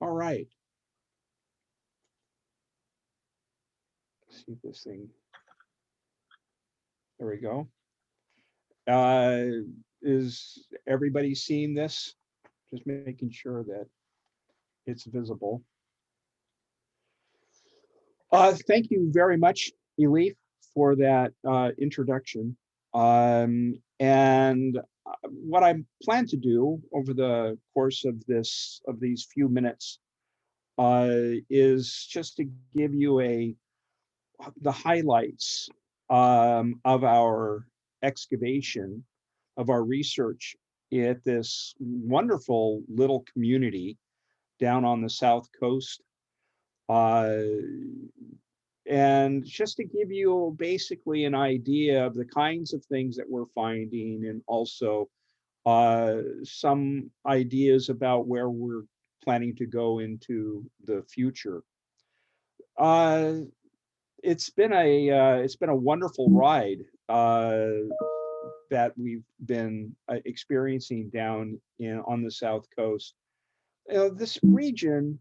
All right. Let's see if this thing. There we go. Is everybody seeing this? Just making sure that it's visible. Thank you very much, Elif, for that introduction. And what I plan to do over the course of these few minutes is just to give you the highlights of our excavation, of our research at this wonderful little community down on the south coast. And just to give you basically an idea of the kinds of things that we're finding, and also some ideas about where we're planning to go into the future. Uh, it's been a wonderful ride that we've been experiencing down on the south coast. This region,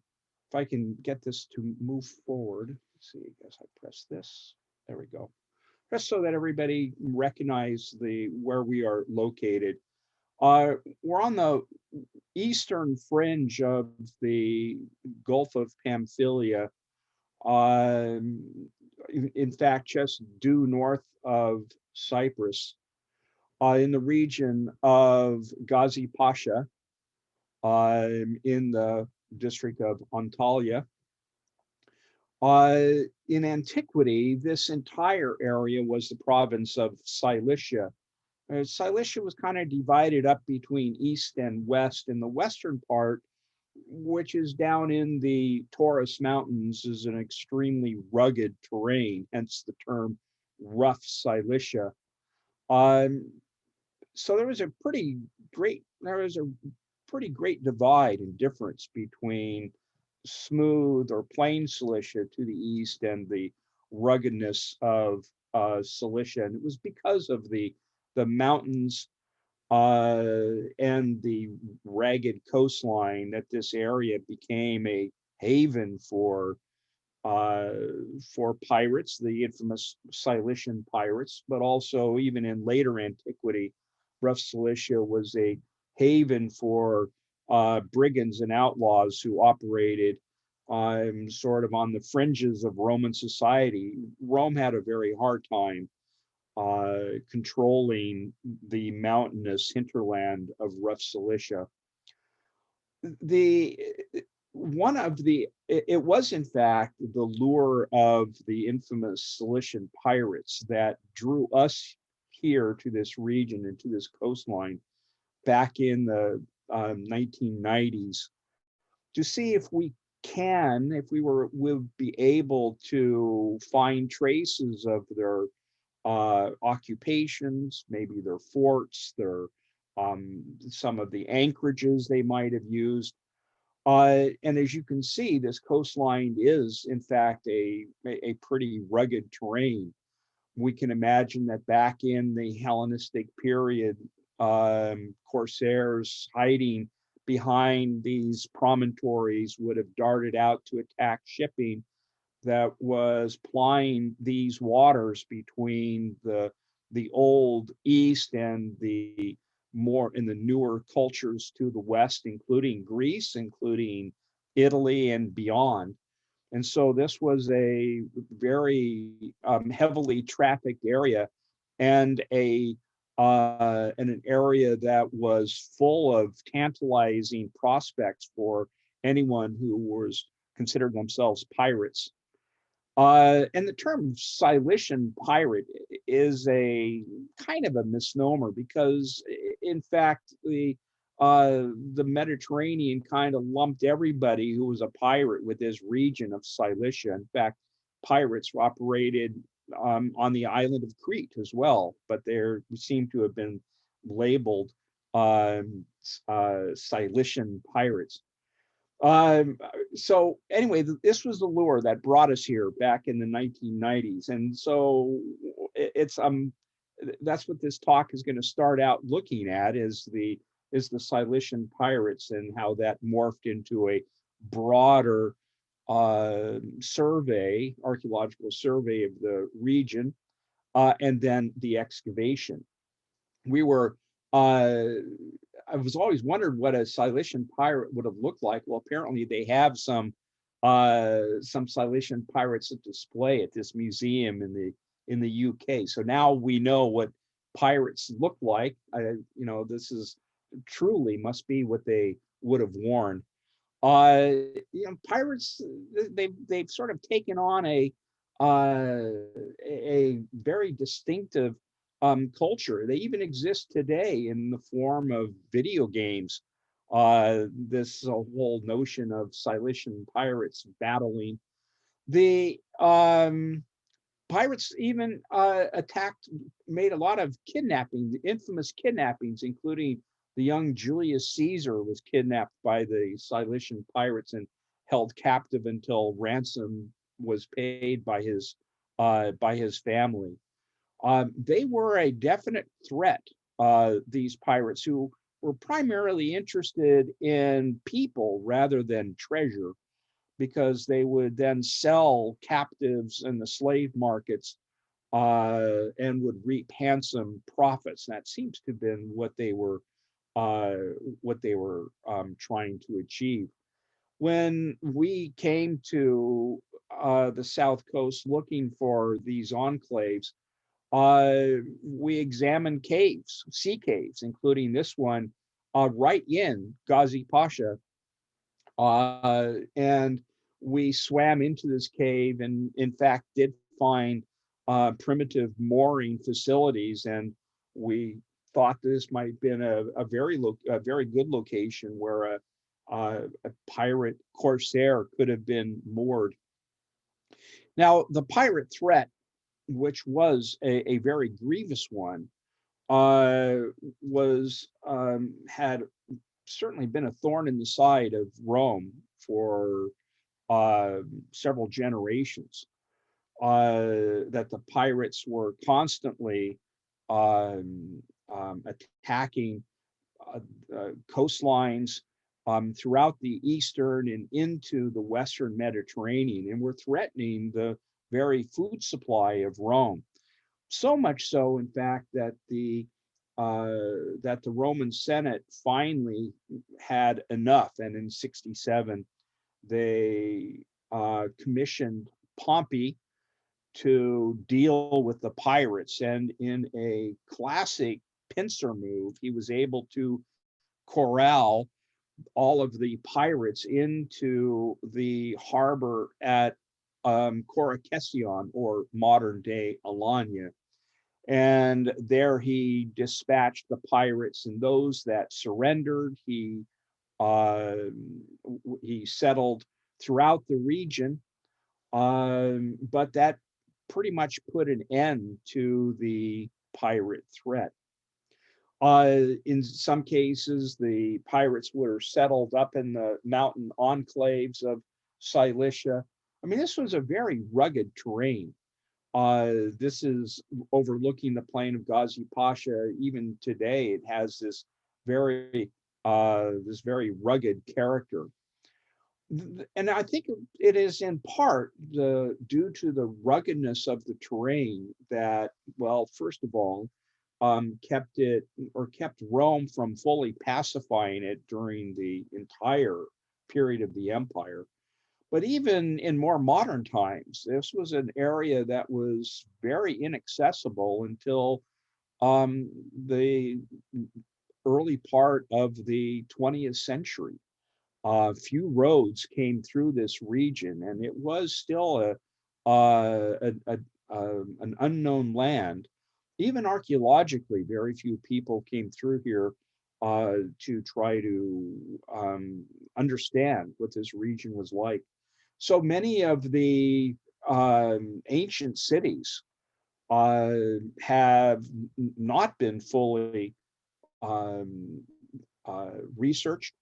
if I can get this to move forward, let's see, I guess I press this. There we go. Just so that everybody recognize where we are located. We're on the eastern fringe of the Gulf of Pamphylia. In fact, just due north of Cyprus, in the region of Gazi Pasha, in the district of Antalya. In antiquity, this entire area was the province of Cilicia. Cilicia was kind of divided up between east and west. In the western part, which is down in the Taurus Mountains, is an extremely rugged terrain, hence the term rough Cilicia. So there was a pretty great divide and difference between smooth or plain Cilicia to the east and the ruggedness of Cilicia, and it was because of the mountains and the ragged coastline that this area became a haven for pirates, the infamous Cilician pirates, but also even in later antiquity, rough Cilicia was a haven for brigands and outlaws who operated sort of on the fringes of Roman society. Rome had a very hard time controlling the mountainous hinterland of rough Cilicia. It was in fact the lure of the infamous Cilician pirates that drew us here to this region and to this coastline back in the 1990s to see if would be able to find traces of their occupations, maybe their forts, some of the anchorages they might have used. And as you can see, this coastline is, in fact, a pretty rugged terrain. We can imagine that back in the Hellenistic period, corsairs hiding behind these promontories would have darted out to attack shipping that was plying these waters between the old east and the newer cultures to the west, including Greece, including Italy and beyond. And so this was a very heavily trafficked area, and an area that was full of tantalizing prospects for anyone who was considered themselves pirates. And the term Cilician pirate is a kind of a misnomer because, in fact, the Mediterranean kind of lumped everybody who was a pirate with this region of Cilicia. In fact, pirates operated on the island of Crete as well, but they seem to have been labeled Cilician pirates. So anyway, this was the lure that brought us here back in the 1990s. And so that's what this talk is going to start out looking at, is the Cilician pirates and how that morphed into a broader survey, archaeological survey of the region, and then the excavation. We were, I was always wondered what a Cilician pirate would have looked like. Well, apparently they have some Cilician pirates at display at this museum in the UK. So now we know what pirates look like. This is truly must be what they would have worn. Uh, Pirates, they've sort of taken on a very distinctive culture. They even exist today in the form of video games. This whole notion of Cilician pirates battling. The pirates even made a lot of kidnapping, infamous kidnappings, including the young Julius Caesar was kidnapped by the Cilician pirates and held captive until ransom was paid by his family. They were a definite threat, these pirates, who were primarily interested in people rather than treasure, because they would then sell captives in the slave markets and would reap handsome profits. That seems to have been uh, what they were trying to achieve. When we came to the South Coast looking for these enclaves, we examined caves, sea caves, including this one right in Ghazi Pasha, and we swam into this cave and, in fact, did find primitive mooring facilities. And we thought this might have been a very good location where a pirate corsair could have been moored. Now, the pirate threat, which was a very grievous one, uh, was had certainly been a thorn in the side of Rome for uh, several generations. That the pirates were constantly attacking uh, coastlines throughout the eastern and into the western Mediterranean, and were threatening the very food supply of Rome. So much so, in fact, that the Roman Senate finally had enough, and in 67 they commissioned Pompey to deal with the pirates, and in a classic pincer move, he was able to corral all of the pirates into the harbor at Coricesion, or modern day Alanya. And there he dispatched the pirates, and those that surrendered, uh, he settled throughout the region. But that pretty much put an end to the pirate threat. In some cases, the pirates were settled up in the mountain enclaves of Cilicia. I mean, this was a very rugged terrain. This is overlooking the plain of Ghazi Pasha. Even today, it has this very rugged character. And I think it is in part due to the ruggedness of the terrain that, well, first of all, kept Rome from fully pacifying it during the entire period of the empire. But even in more modern times, this was an area that was very inaccessible until the early part of the 20th century. Few roads came through this region, and it was still an unknown land. Even archaeologically, very few people came through here to try to understand what this region was like. So many of the ancient cities have not been fully um, researched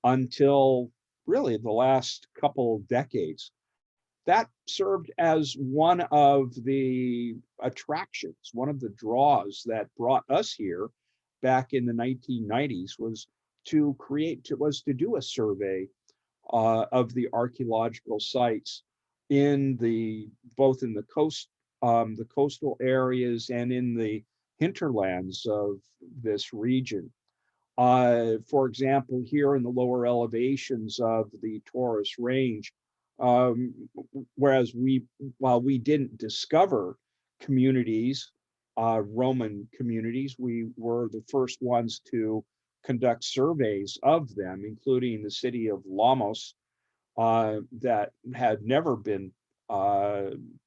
until really the last couple decades. That served as one of the attractions, one of the draws that brought us here back in the 1990s, was to do a survey of the archaeological sites in both in the coastal areas and in the hinterlands of this region. For example, here in the lower elevations of the Taurus Range, um, whereas while we didn't discover communities, Roman communities, we were the first ones to conduct surveys of them, including the city of Lamos, that had never been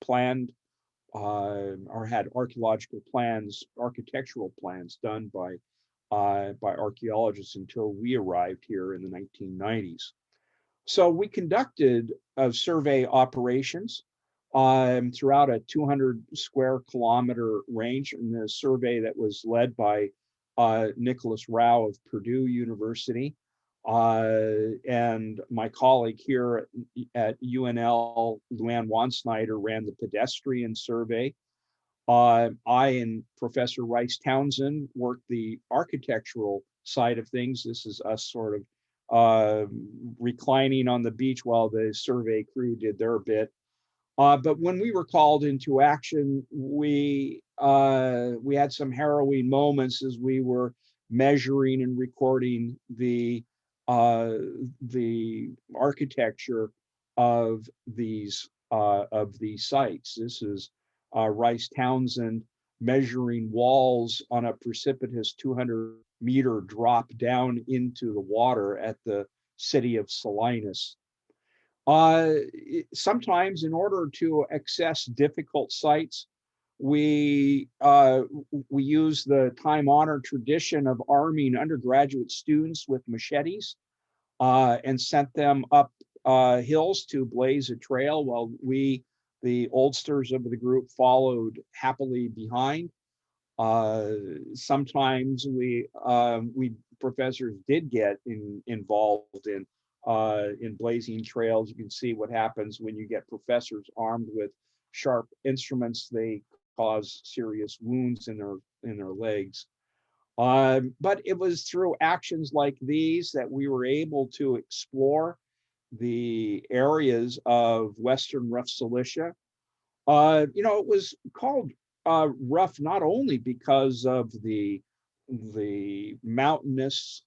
planned or had archaeological plans, architectural plans done by archaeologists until we arrived here in the 1990s. So we conducted survey operations throughout a 200 square kilometer range, in a survey that was led by Nicholas Rao of Purdue University. And my colleague here at UNL, Luann Wansnyder, ran the pedestrian survey. I and Professor Rice Townsend worked the architectural side of things. This is us sort of reclining on the beach while the survey crew did their bit. But when we were called into action, we had some harrowing moments as we were measuring and recording the architecture of these sites. This is Rice Townsend measuring walls on a precipitous 200-meter drop down into the water at the city of Salinas. Sometimes, in order to access difficult sites, we use the time-honored tradition of arming undergraduate students with machetes and sent them up hills to blaze a trail while we, the oldsters of the group, followed happily behind. Sometimes we professors did get involved in blazing trails. You can see what happens when you get professors armed with sharp instruments. They cause serious wounds in their legs. But it was through actions like these that we were able to explore the areas of Western rough Cilicia. It was called rough not only because of the mountainous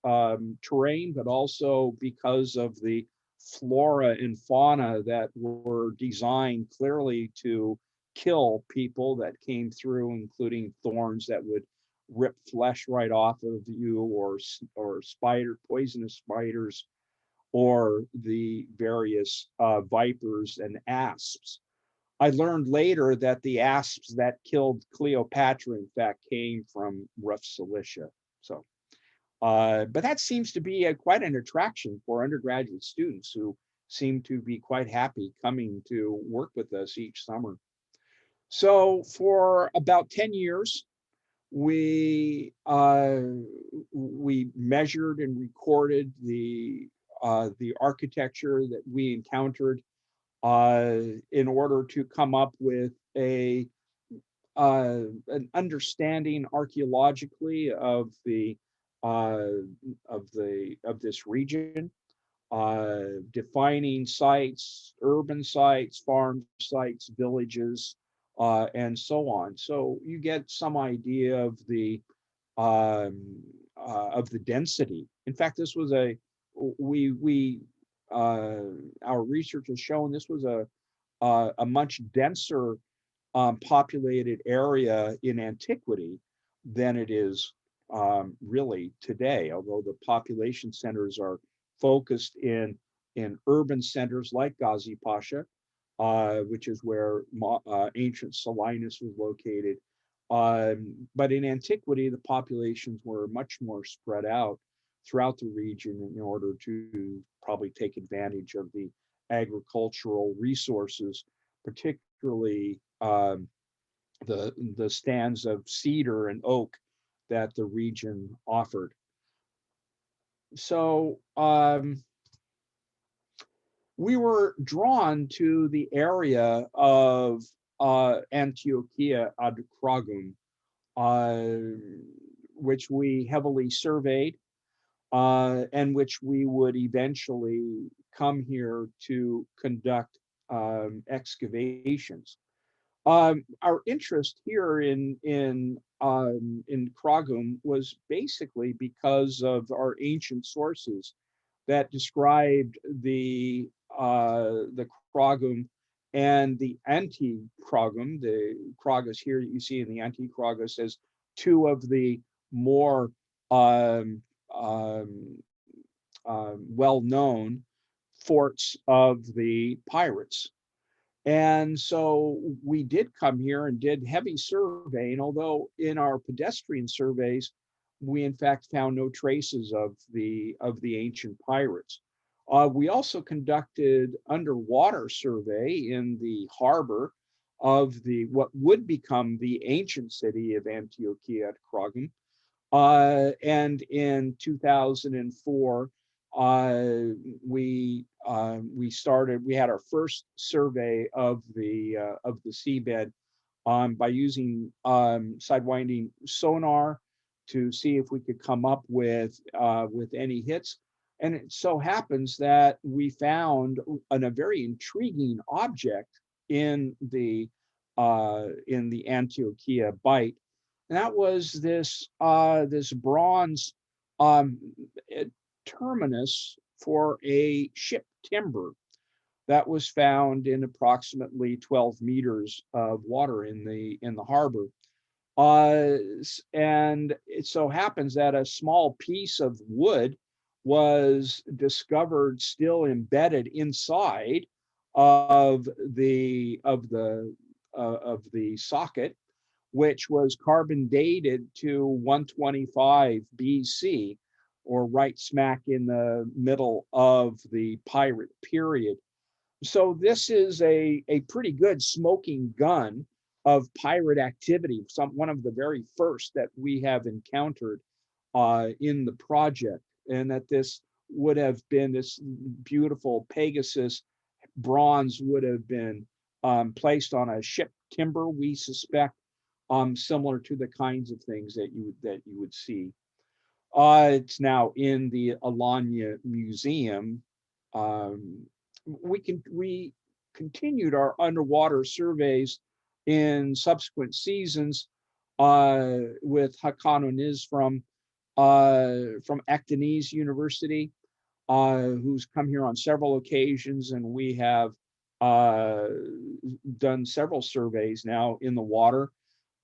terrain, but also because of the flora and fauna that were designed clearly to kill people that came through, including thorns that would rip flesh right off of you, or poisonous spiders, or the various vipers and asps. I learned later that the asps that killed Cleopatra, in fact, came from rough Cilicia. So, but that seems to be quite an attraction for undergraduate students who seem to be quite happy coming to work with us each summer. So for about 10 years, we measured and recorded the architecture that we encountered in order to come up with an understanding archaeologically of this region, defining sites, urban sites, farm sites, villages, and so on. So you get some idea of the density. In fact, this was our research has shown this was a much denser populated area in antiquity than it is really today, although the population centers are focused in urban centers like Gazi Pasha, which is where ancient Salinas was located. But in antiquity, the populations were much more spread out throughout the region in order to probably take advantage of the agricultural resources, particularly the stands of cedar and oak that the region offered. So we were drawn to the area of Antiochia ad Cragum, which we heavily surveyed. and which we would eventually come here to conduct excavations. Our interest here in Cragum was basically because of our ancient sources that described the Cragum and the anti-Cragum. The Cragus here that you see in the anti-Cragus as two of the more um, um, well-known forts of the pirates. And so we did come here and did heavy surveying, although in our pedestrian surveys, we in fact found no traces of the ancient pirates. We also conducted underwater survey in the harbor of the what would become the ancient city of Antiochia at Cragum. And in 2004, we had our first survey of the seabed by using sidewinding sonar to see if we could come up with any hits. And it so happens that we found a very intriguing object in the Antiochia bight, and that was this bronze um, terminus for a ship timber that was found in approximately 12 meters of water in the harbor. And it so happens that a small piece of wood was discovered still embedded inside of the socket, which was carbon dated to 125 BC, or right smack in the middle of the pirate period. So this is a pretty good smoking gun of pirate activity, one of the very first that we have encountered in the project, and that this would have been this beautiful Pegasus bronze would have been placed on a ship timber, we suspect, similar to the kinds of things that you would see. It's now in the Alanya Museum. Um, we continued our underwater surveys in subsequent seasons with Hakan Oniz from Actonese University, who's come here on several occasions, and we have uh, done several surveys now in the water,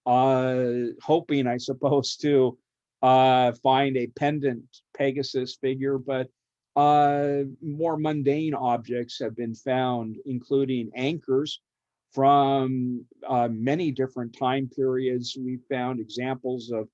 hoping, I suppose, to find a pendant Pegasus figure, but more mundane objects have been found, including anchors from many different time periods. We found examples of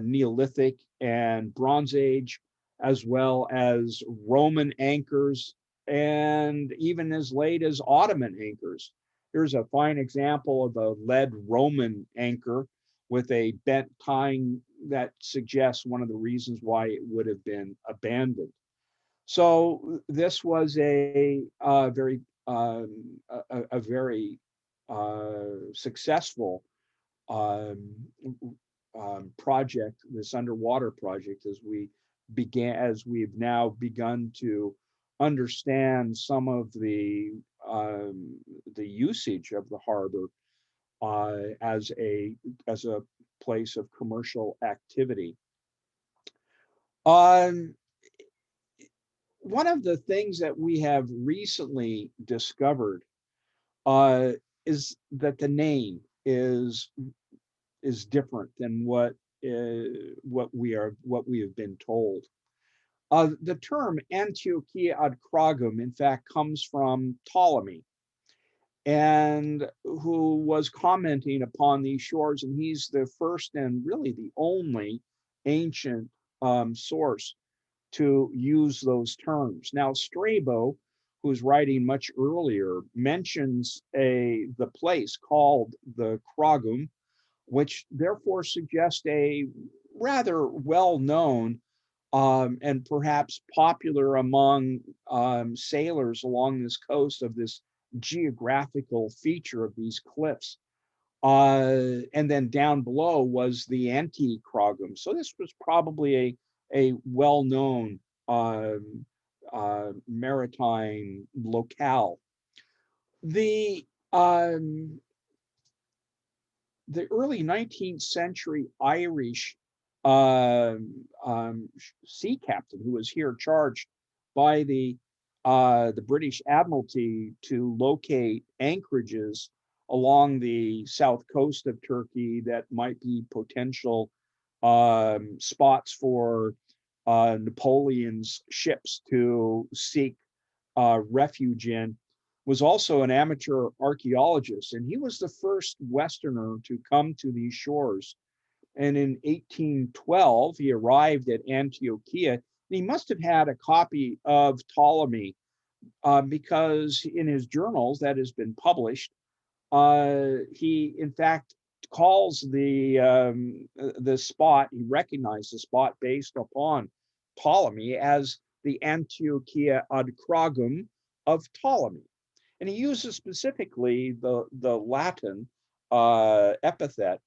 Neolithic and Bronze Age, as well as Roman anchors, and even as late as Ottoman anchors. Here's a fine example of a lead Roman anchor with a bent tying that suggests one of the reasons why it would have been abandoned. So this was a very successful um, project, this underwater project, as we've now begun to understand some of the usage of the harbor as a place of commercial activity. Um, One of the things that we have recently discovered uh, is that the name is different than what we have been told. The term Antiochia ad Cragum, in fact, comes from Ptolemy, and who was commenting upon these shores, and he's the first and really the only ancient source to use those terms. Now, Strabo, who's writing much earlier, mentions the place called the Cragum, which therefore suggests a rather well-known and perhaps popular among sailors along this coast of this geographical feature of these cliffs. And then down below was the Anti-Cragum. So this was probably a well-known maritime locale. The um, the early 19th century Irish sea captain who was here charged by the British Admiralty to locate anchorages along the south coast of Turkey that might be potential spots for Napoleon's ships to seek refuge in, was also an amateur archaeologist, and he was the first Westerner to come to these shores. And in 1812, he arrived at Antiochia. And he must have had a copy of Ptolemy because in his journals that has been published, he in fact calls the spot. He recognized the spot based upon Ptolemy as the Antiochia ad Cragum of Ptolemy, and he uses specifically the Latin epithet.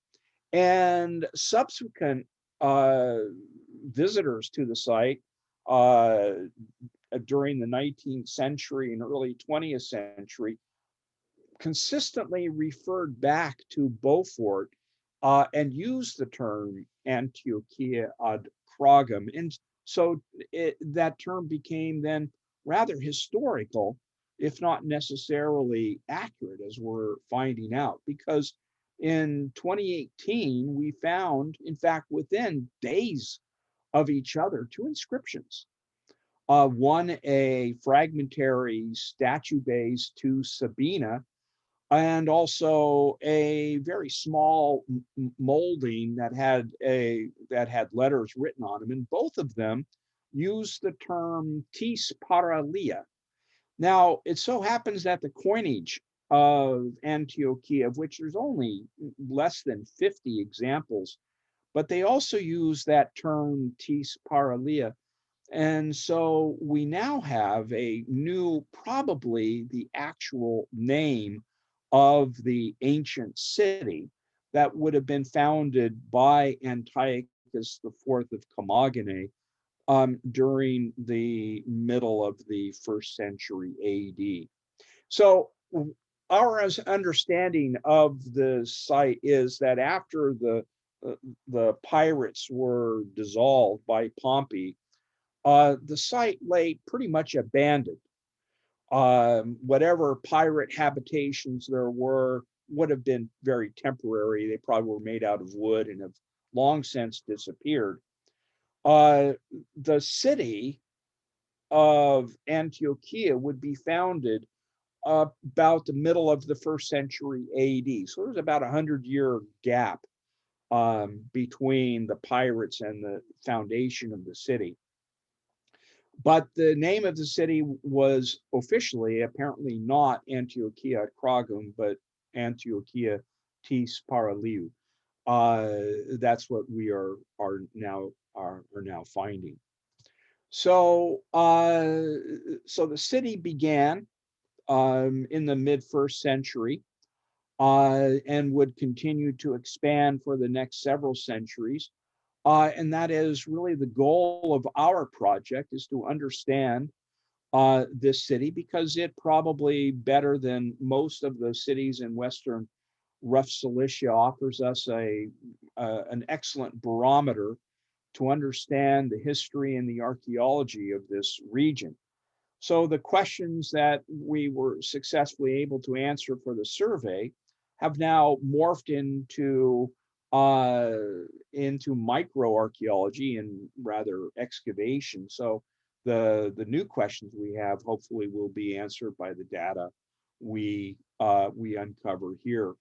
And subsequent uh, visitors to the site uh, during the 19th century and early 20th century consistently referred back to Beaufort and used the term Antiochia ad Cragum. And so that term became then rather historical, if not necessarily accurate, as we're finding out, because in 2018, we found, in fact, within days of each other, two inscriptions. One, a fragmentary statue base to Sabina, and also a very small molding that had letters written on them, and both of them use the term tis paralia. Now, it so happens that the coinage of Antiochia, of which there's only less than 50 examples, but they also use that term tis paralia, and so we now have a new, probably the actual name of the ancient city that would have been founded by Antiochus IV of Commagene during the middle of the first century AD. So our understanding of the site is that after the pirates were dissolved by Pompey, the site lay pretty much abandoned. Whatever pirate habitations there were would have been very temporary. They probably were made out of wood and have long since disappeared. Uh, the city of Antiochia would be founded about the middle of the first century AD. So there's about 100-year gap between the pirates and the foundation of the city. But the name of the city was officially apparently not Antiochia at Cragum, but Antiochia tis Paraliu. That's what we are now finding. So so the city began in the mid first century and would continue to expand for the next several centuries. And that is really the goal of our project, is to understand this city, because it probably better than most of the cities in Western rough Cilicia offers us an excellent barometer to understand the history and the archaeology of this region. So the questions that we were successfully able to answer for the survey have now morphed uh, into microarchaeology and rather excavation. So the new questions we have hopefully will be answered by the data we uncover here.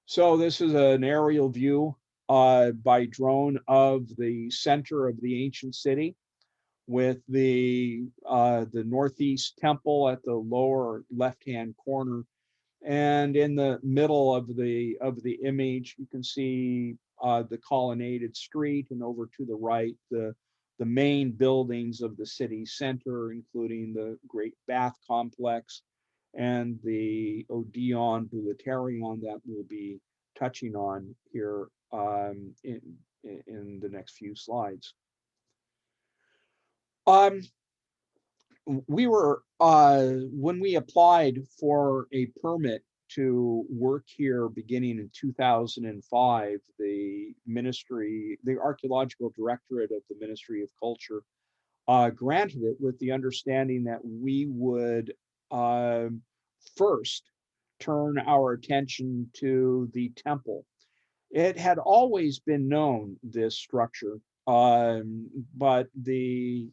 So this is an aerial view by drone of the center of the ancient city, with the northeast temple at the lower left-hand corner, and in the middle of the image, you can see the colonnaded street, and over to the right, the main buildings of the city center, including the great bath complex and the Odeon Bouleuterion that we'll be touching on here in the next few slides. Um, we were when we applied for a permit to work here beginning in 2005, the archaeological directorate of the Ministry of Culture granted it with the understanding that we would um first turn our attention to the temple. It had always been known, this structure, but the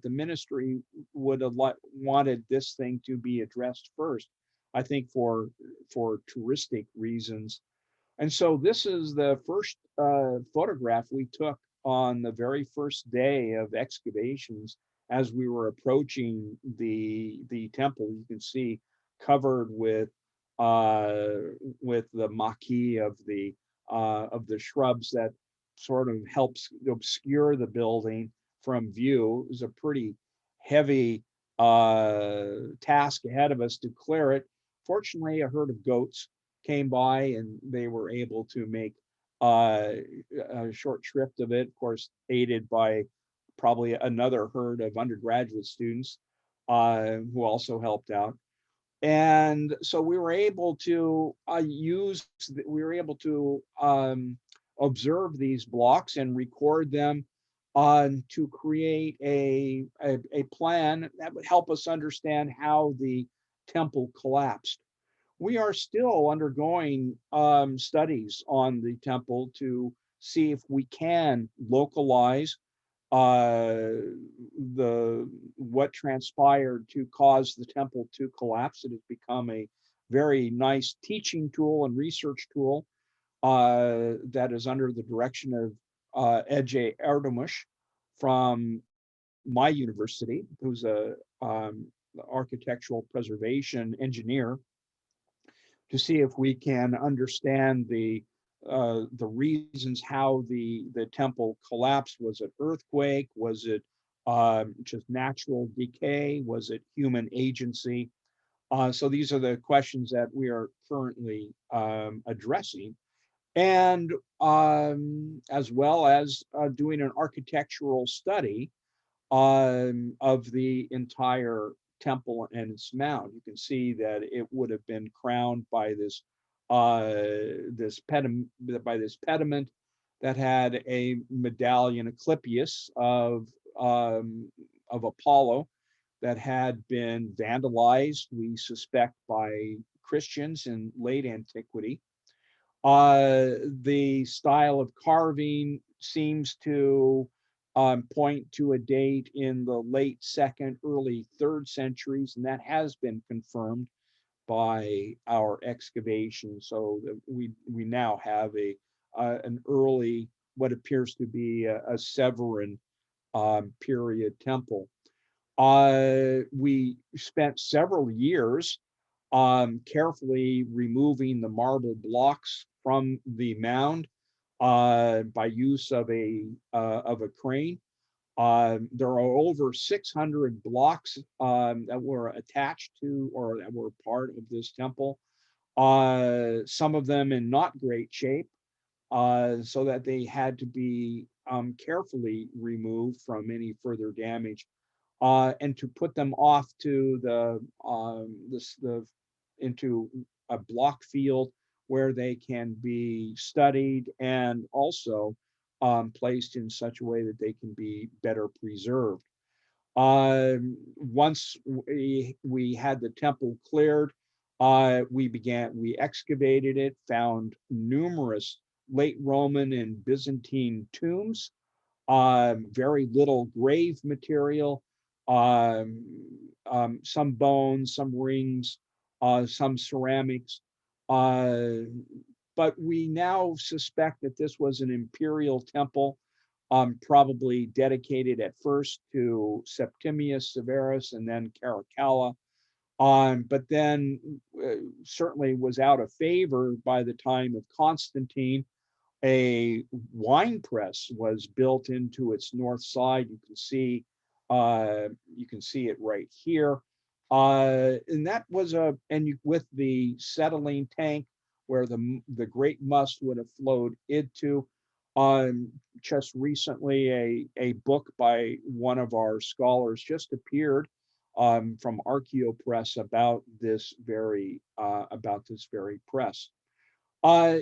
ministry would have wanted this thing to be addressed first, I think for touristic reasons. And so this is the first photograph we took on the very first day of excavations as we were approaching the temple. You can see covered uh, with the maquis of the shrubs that sort of helps obscure the building from view. It was a pretty heavy task ahead of us to clear it. Fortunately, a herd of goats came by and they were able to make uh, a short shrift of it, of course, aided by probably another herd of undergraduate students who also helped out. And so we were able to we were able to observe these blocks and record them to create a plan that would help us understand how the temple collapsed. We are still undergoing studies on the temple to see if we can localize uh, the what transpired to cause the temple to collapse. It has become a very nice teaching tool and research tool that is under the direction of Ece Erdomuş from my university, who's a architectural preservation engineer, to see if we can understand the reasons how the temple collapsed. Was it earthquake? Was it just natural decay? Was it human agency? So these are the questions that we are currently addressing, and as well as doing an architectural study of the entire temple and its mound. You can see that it would have been crowned by this pediment that had a medallion, a clypeus of Apollo that had been vandalized, we suspect, by Christians in late antiquity. The style of carving seems to point to a date in the late second, early third centuries, and that has been confirmed by our excavation. So that we now have an early, what appears to be a Severan period temple. We spent several years carefully removing the marble blocks from the mound by use of a crane. There are over 600 blocks that were attached to or that were part of this temple. Some of them in not great shape, so that they had to be carefully removed from any further damage, and to put them off to the into a block field where they can be studied and also placed in such a way that they can be better preserved. Once we had the temple cleared, we excavated it, found numerous late Roman and Byzantine tombs, very little grave material, um, some bones, some rings, some ceramics. Uh, but we now suspect that this was an imperial temple, probably dedicated at first to Septimius Severus and then Caracalla, but then certainly was out of favor by the time of Constantine. A wine press was built into its north side. You can see it right here. And that was with the settling tank where the great must would have flowed into. Just recently, a book by one of our scholars just appeared from Archeo Press about this very press. Uh,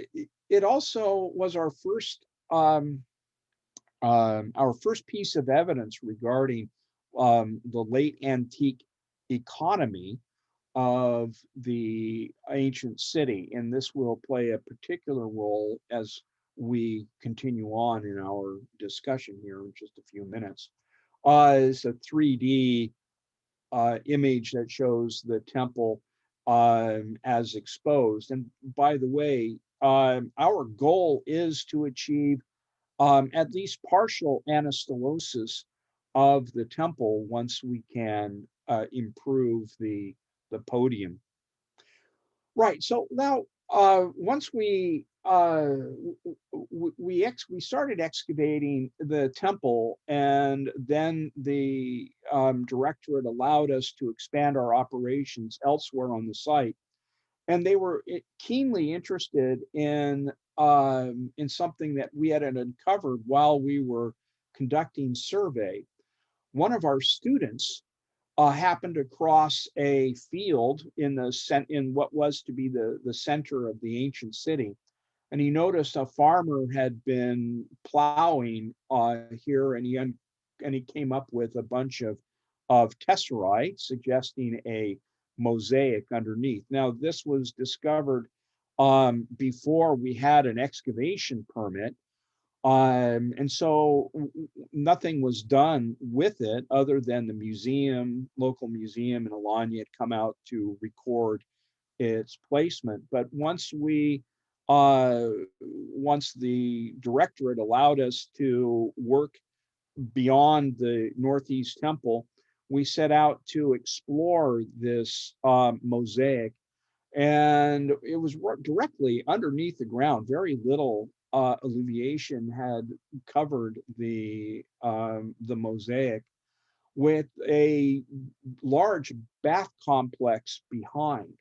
it also was our first piece of evidence regarding the late antique economy of the ancient city, and this will play a particular role as we continue on in our discussion here in just a few minutes. It's a 3D image that shows the temple as exposed. And by the way, our goal is to achieve at least partial anastylosis of the temple once we can improve the podium. Right. So now, once we started excavating the temple, and then the directorate allowed us to expand our operations elsewhere on the site, and they were keenly interested in something that we had uncovered while we were conducting survey. One of our students happened across a field in what was to be the center of the ancient city, and he noticed a farmer had been plowing here, and he came up with a bunch of tesserae, suggesting a mosaic underneath. Now, this was discovered before we had an excavation permit, and so nothing was done with it other than the local museum in Alanya had come out to record its placement. But once the directorate allowed us to work beyond the Northeast Temple, we set out to explore this mosaic, and it was directly underneath the ground. Very little alluviation had covered the mosaic, with a large bath complex behind.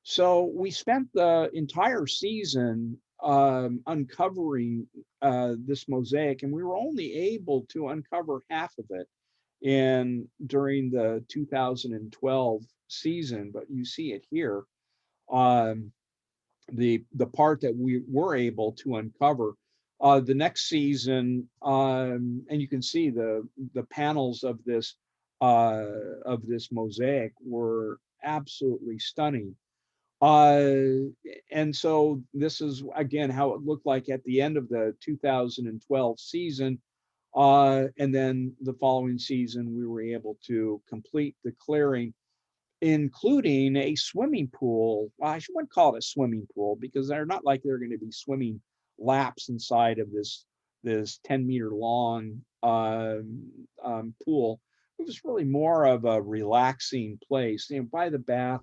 So we spent the entire season uncovering this mosaic, and we were only able to uncover half of it during the 2012 season. But you see it here, um, the part that we were able to uncover. The next season, and you can see the panels of this mosaic were absolutely stunning. Uh, and so this is again how it looked like at the end of the 2012 season. And then the following season, we were able to complete the clearing, including a swimming pool. Well, I wouldn't call it a swimming pool because they're not like they're going to be swimming laps inside of this 10-meter long pool. It was really more of a relaxing place. By the bath,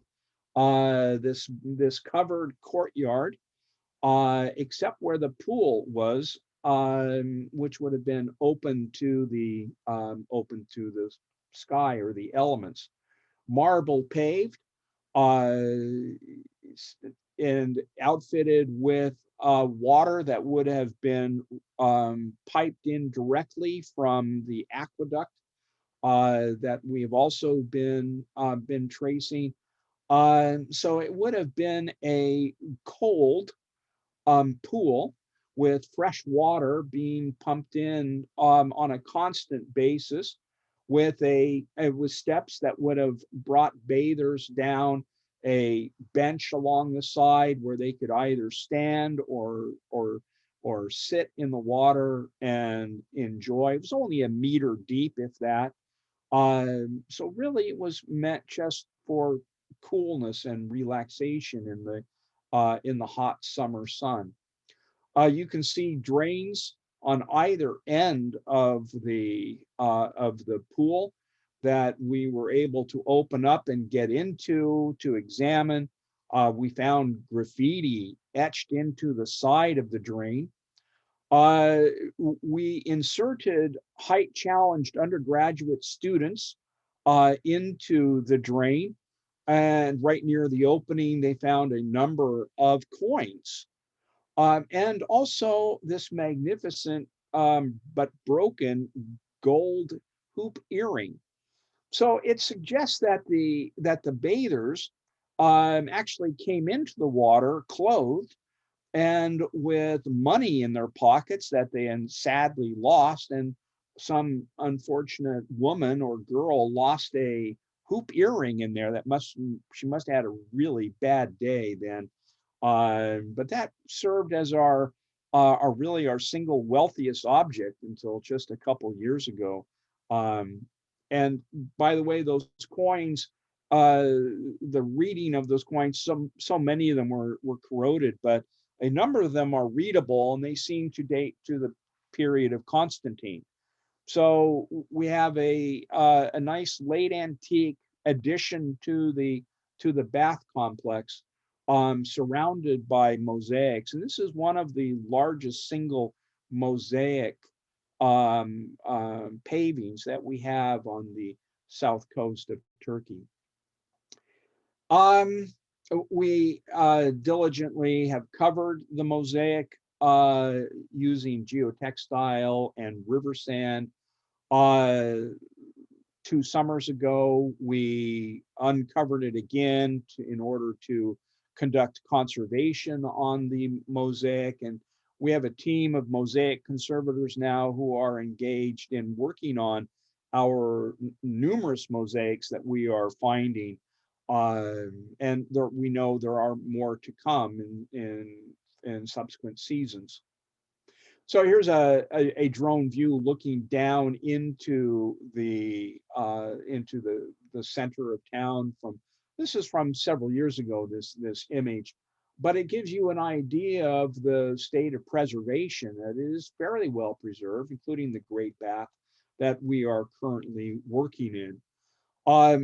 this covered courtyard, except where the pool was, which would have been open to the sky or the elements. Marble paved, uh, and outfitted with water that would have been piped in directly from the aqueduct that we have also been tracing. So it would have been a cold pool with fresh water being pumped in on a constant basis, with steps that would have brought bathers down a bench along the side where they could either stand or sit in the water and enjoy. It was only a meter deep, if that. So really, it was meant just for coolness and relaxation in the hot summer sun. You can see drains on either end of the pool that we were able to open up and get into to examine. We found graffiti etched into the side of the drain. Uh, we inserted height challenged undergraduate students into the drain, and right near the opening, they found a number of coins. And also this magnificent but broken gold hoop earring. So it suggests that the bathers actually came into the water clothed and with money in their pockets that they sadly lost, and some unfortunate woman or girl lost a hoop earring in there. That must She must have had a really bad day then. But that served as our really our single wealthiest object until just a couple years ago. Um, and by the way, those coins, uh, the reading of those coins, so many of them were corroded, but a number of them are readable, and they seem to date to the period of Constantine. So we have a nice late antique addition to the Bath complex, surrounded by mosaics, and this is one of the largest single mosaic pavings that we have on the south coast of Turkey. Um, we diligently have covered the mosaic using geotextile and river sand. Uh, 2 summers ago, we uncovered it again in order to conduct conservation on the mosaic. And we have a team of mosaic conservators now who are engaged in working on our numerous mosaics that we are finding. And we know there are more to come in subsequent seasons. So here's a drone view looking down into the center of town from, this is from several years ago, this image, but it gives you an idea of the state of preservation. That is fairly well preserved, including the Great Bath that we are currently working in.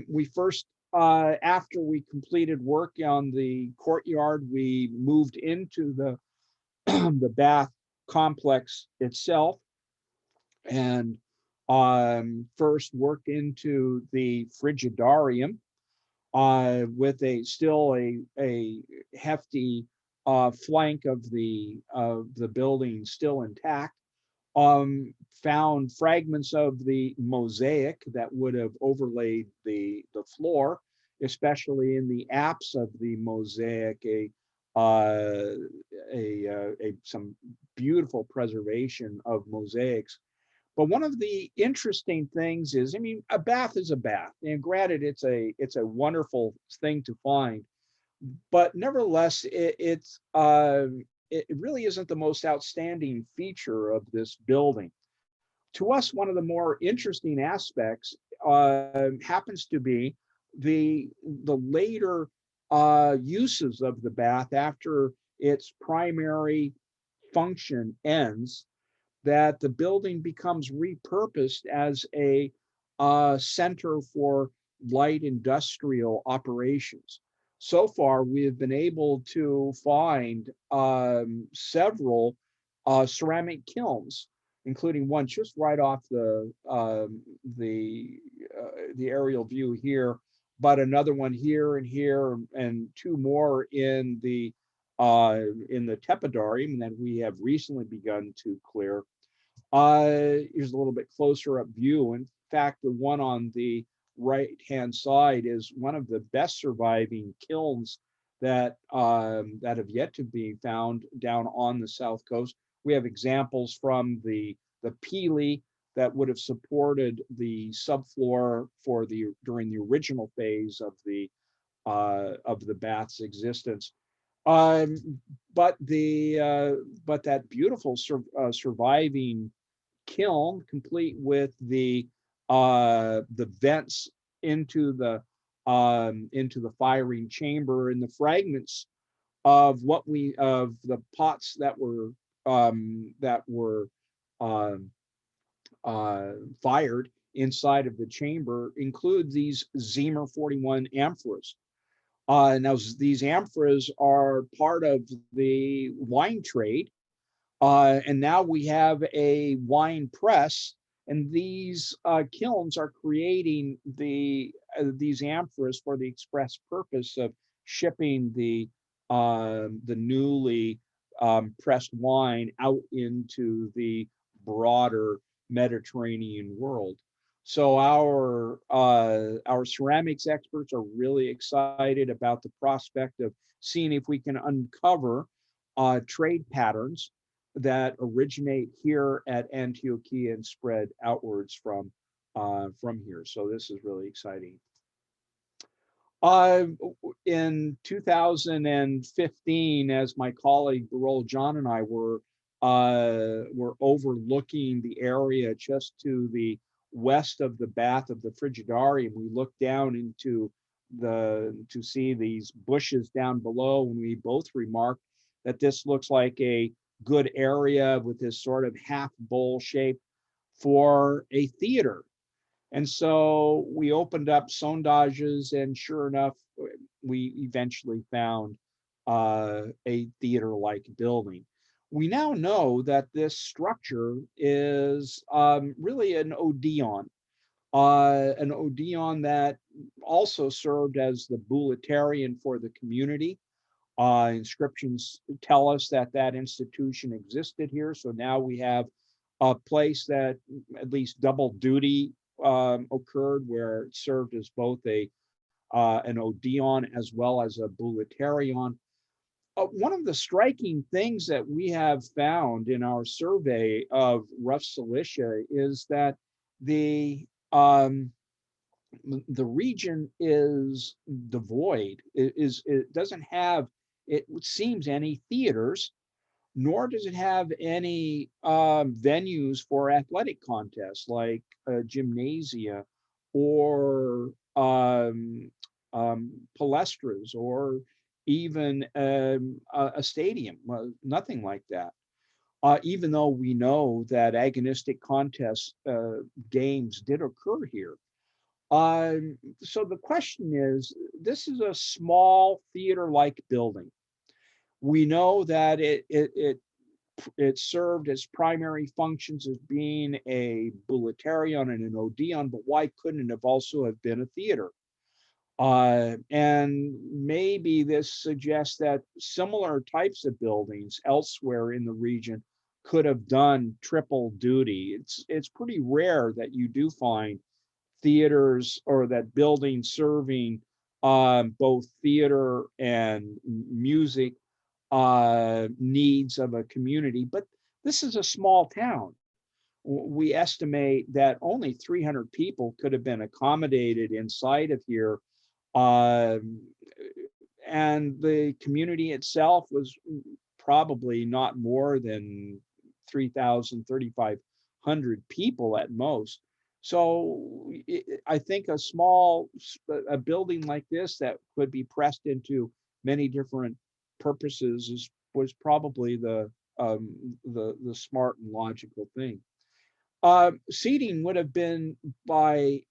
We first, after we completed work on the courtyard, we moved into the Bath complex itself, and first worked into the frigidarium with a still a hefty flank of the building still intact. Found fragments of the mosaic that would have overlaid the floor, especially in the apse of the mosaic, uh, some beautiful preservation of mosaics. But one of the interesting things is, I mean, a bath is a bath, and granted, it's a wonderful thing to find, but nevertheless, it really isn't the most outstanding feature of this building. To us, one of the more interesting aspects happens to be the later uses of the bath after its primary function ends, that the building becomes repurposed as a center for light industrial operations. So far, we have been able to find several ceramic kilns, including one just right off the aerial view here, but another one here and here, and two more in the tepidarium that we have recently begun to clear. Here's a little bit closer up view. In fact, the one on the right-hand side is one of the best surviving kilns that have yet to be found down on the south coast. We have examples from the Peely that would have supported the subfloor during the original phase of the bath's existence. Um, but that beautiful surviving kiln, complete with the vents into the firing chamber, and the fragments of the pots that were um, fired inside of the chamber include these Zemer 41 amphoras. Now, these amphoras are part of the wine trade, and now we have a wine press, and these kilns are creating these amphoras for the express purpose of shipping the newly pressed wine out into the broader Mediterranean world. So our ceramics experts are really excited about the prospect of seeing if we can uncover trade patterns that originate here at Antiochia and spread outwards from here. So this is really exciting. Uh, in 2015, as my colleague Barol John and I were overlooking the area just to the west of the bath of the Frigidarium, we looked down into to see these bushes down below, and we both remarked that this looks like a good area with this sort of half bowl shape for a theater. And so we opened up sondages, and sure enough, we eventually found a theater-like building. We now know that this structure is really an Odeon that also served as the bouleuterion for the community. Inscriptions tell us that that institution existed here. So now we have a place that at least double duty occurred, where it served as both an Odeon as well as a bouleuterion. One of the striking things that we have found in our survey of rough Cilicia is that the um, the region is devoid. It doesn't have, it seems, any theaters, nor does it have any venues for athletic contests like gymnasia or palestras or even a stadium. Nothing like that. Even though we know that agonistic contest games did occur here. So the question is, this is a small theater-like building. We know that it served as primary functions as being a bouleuterion and an Odeon, but why couldn't it have also have been a theater? And maybe this suggests that similar types of buildings elsewhere in the region could have done triple duty. It's pretty rare that you do find theaters or that buildings serving both theater and music needs of a community. But this is a small town. We estimate that only 300 people could have been accommodated inside of here. Um, and the community itself was probably not more than 3,000, 3,500 people at most. So I think a building like this that could be pressed into many different purposes was probably the smart and logical thing. Seating would have been by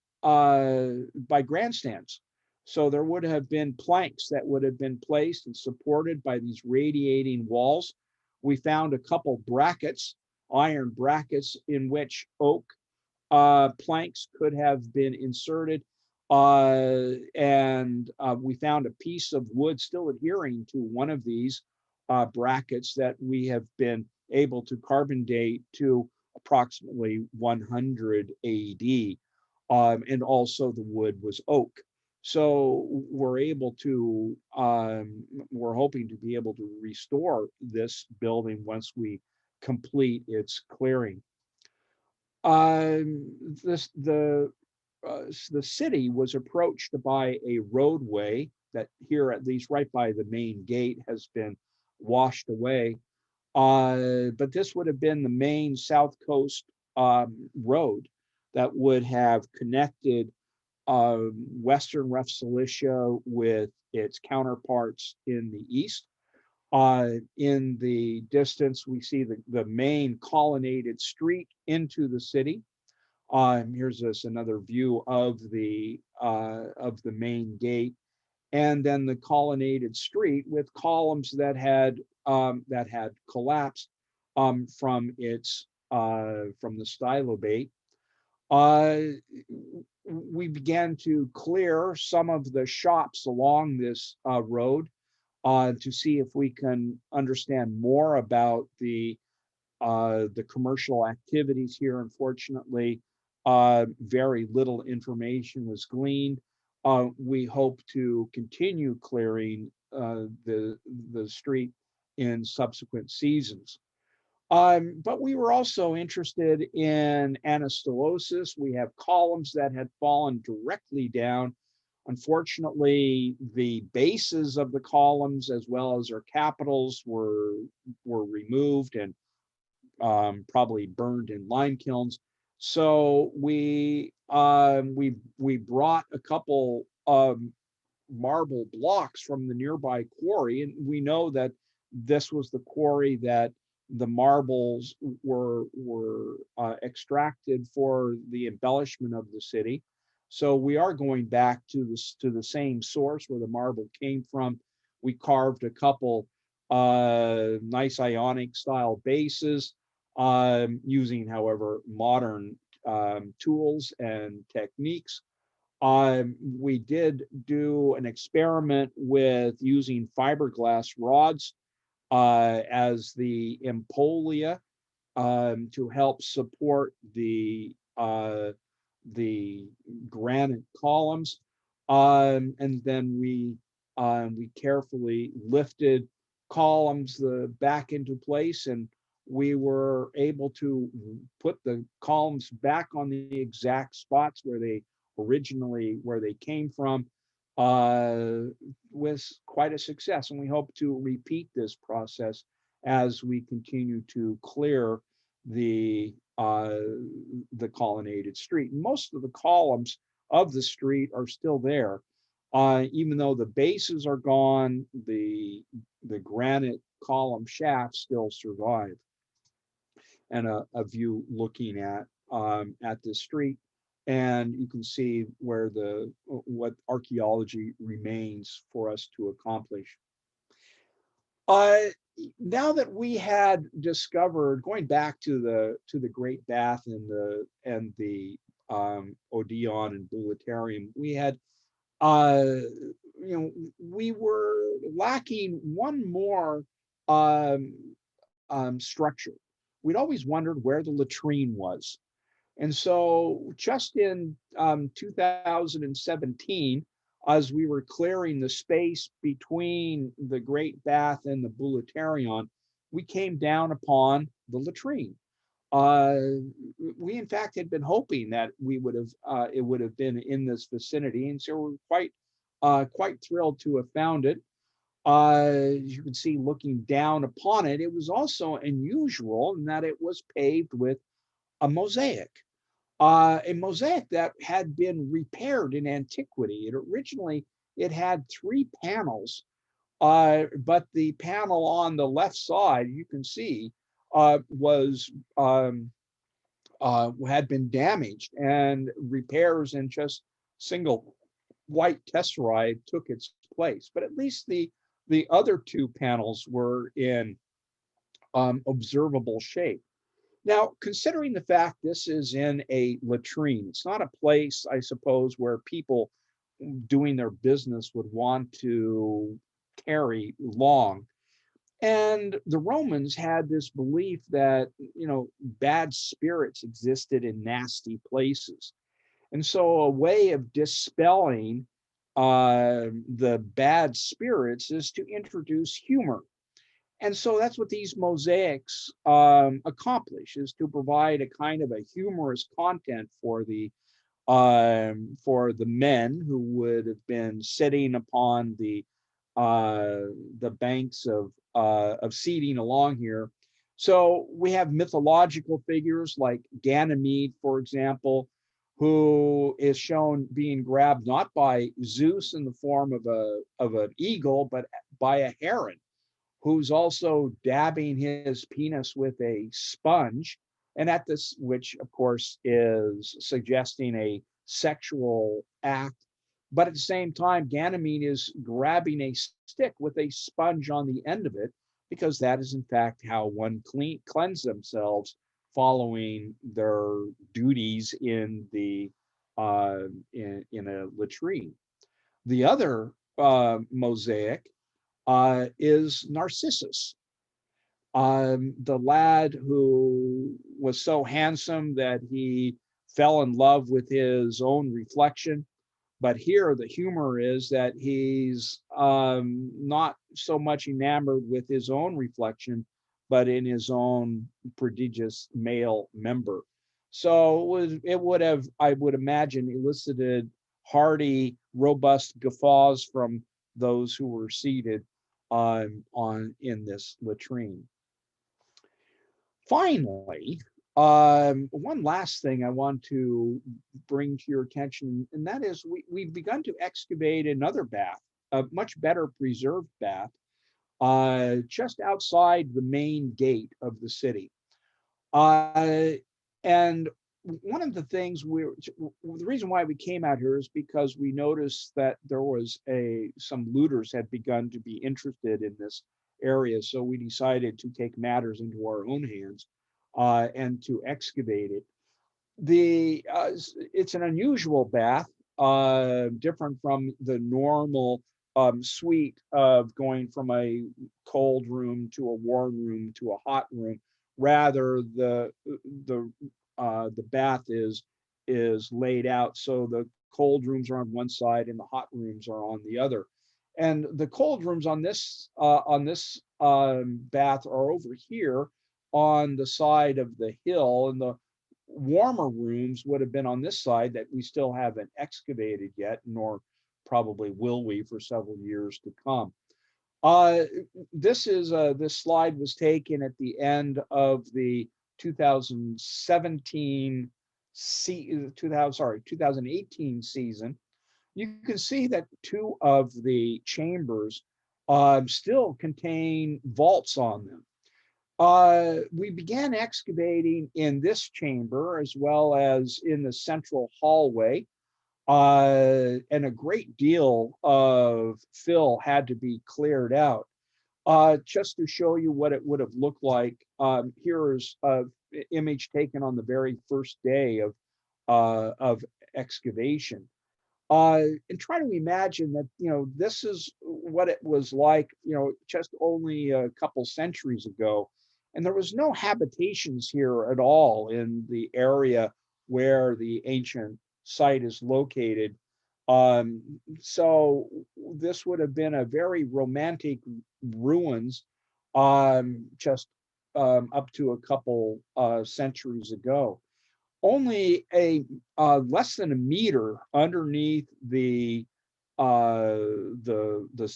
grandstands. So there would have been planks that would have been placed and supported by these radiating walls. We found a couple brackets, iron brackets, in which oak planks could have been inserted. And we found a piece of wood still adhering to one of these brackets that we have been able to carbon date to approximately 100 AD. And also the wood was oak. So we're hoping to be able to restore this building once we complete its clearing. This the city was approached by a roadway that here, at least right by the main gate, has been washed away. But this would have been the main South Coast road that would have connected Western rough Cilicia with its counterparts in the east. In the distance, we see the main colonnaded street into the city. Here's another view of the main gate, and then the colonnaded street with columns that had collapsed from the stylobate. We began to clear some of the shops along this road. to see if we can understand more about the commercial activities here. Unfortunately, very little information was gleaned. We hope to continue clearing the street in subsequent seasons. But we were also interested in anastylosis. We have columns that had fallen directly down. Unfortunately, the bases of the columns as well as their capitals were removed and probably burned in lime kilns. So we brought a couple of marble blocks from the nearby quarry, and we know that this was the quarry that the marbles were extracted for the embellishment of the city. So we are going back to the same source where the marble came from. We carved a couple nice Ionic style bases, using, however, modern tools and techniques. We did do an experiment with using fiberglass rods as the empolia, to help support the granite columns, and then we carefully lifted columns back into place, and we were able to put the columns back on the exact spots where they came from, uh, with quite a success. And we hope to repeat this process as we continue to clear the uh, the colonnaded street. Most of the columns of the street are still there. Even though the bases are gone, the granite column shafts still survive. And a view looking at the street, and you can see where what archaeology remains for us to accomplish. Uh, Now that we had discovered, going back to the Great Bath and the Odeon and Bouleuterium, we had we were lacking one more um, structure. We'd always wondered where the latrine was. And so, just in 2017, as we were clearing the space between the Great Bath and the Bouleuterion, we came down upon the latrine. Uh, we, in fact, had been hoping that it would have been in this vicinity, and so we're quite thrilled to have found it. As you can see, looking down upon it, it was also unusual in that it was paved with a mosaic that had been repaired in antiquity. It had three panels, but the panel on the left side, you can see, was had been damaged, and repairs and just single white tesserae took its place. But at least the other two panels were in observable shape. Now, considering the fact this is in a latrine, it's not a place, I suppose, where people doing their business would want to carry long. And the Romans had this belief that, bad spirits existed in nasty places. And so a way of dispelling the bad spirits is to introduce humor. And so that's what these mosaics accomplish, is to provide a kind of a humorous content for the men who would have been sitting upon the banks of seating along here. So we have mythological figures like Ganymede, for example, who is shown being grabbed not by Zeus in the form of an eagle, but by a heron, who's also dabbing his penis with a sponge, and at this, which of course is suggesting a sexual act. But at the same time, Ganymede is grabbing a stick with a sponge on the end of it, because that is in fact how one cleanse themselves following their duties in in a latrine. The other mosaic is Narcissus, the lad who was so handsome that he fell in love with his own reflection. But here, the humor is that he's not so much enamored with his own reflection, but in his own prodigious male member. So it would have, I would imagine, elicited hearty, robust guffaws from those who were seated on in this latrine. Finally, one last thing I want to bring to your attention, and that is we've begun to excavate another bath, a much better preserved bath, just outside the main gate of the city. Uh, and one of the things the reason why we came out here is because we noticed that there was some looters had begun to be interested in this area. So we decided to take matters into our own hands and to excavate it. It's an unusual bath, different from the normal suite of going from a cold room to a warm room to a hot room. Rather, the bath is laid out so the cold rooms are on one side and the hot rooms are on the other. And the cold rooms on this bath are over here on the side of the hill, and the warmer rooms would have been on this side that we still haven't excavated yet, nor probably will we for several years to come. Uh, this slide was taken at the end of the 2017 2018 season. You can see that two of the chambers still contain vaults on them. We began excavating in this chamber as well as in the central hallway, and a great deal of fill had to be cleared out. Just to show you what it would have looked like, here's an image taken on the very first day of excavation. And try to imagine that, this is what it was like, just only a couple centuries ago. And there was no habitations here at all in the area where the ancient site is located. So this would have been a very romantic ruins, just up to a couple centuries ago. Only a less than a meter underneath the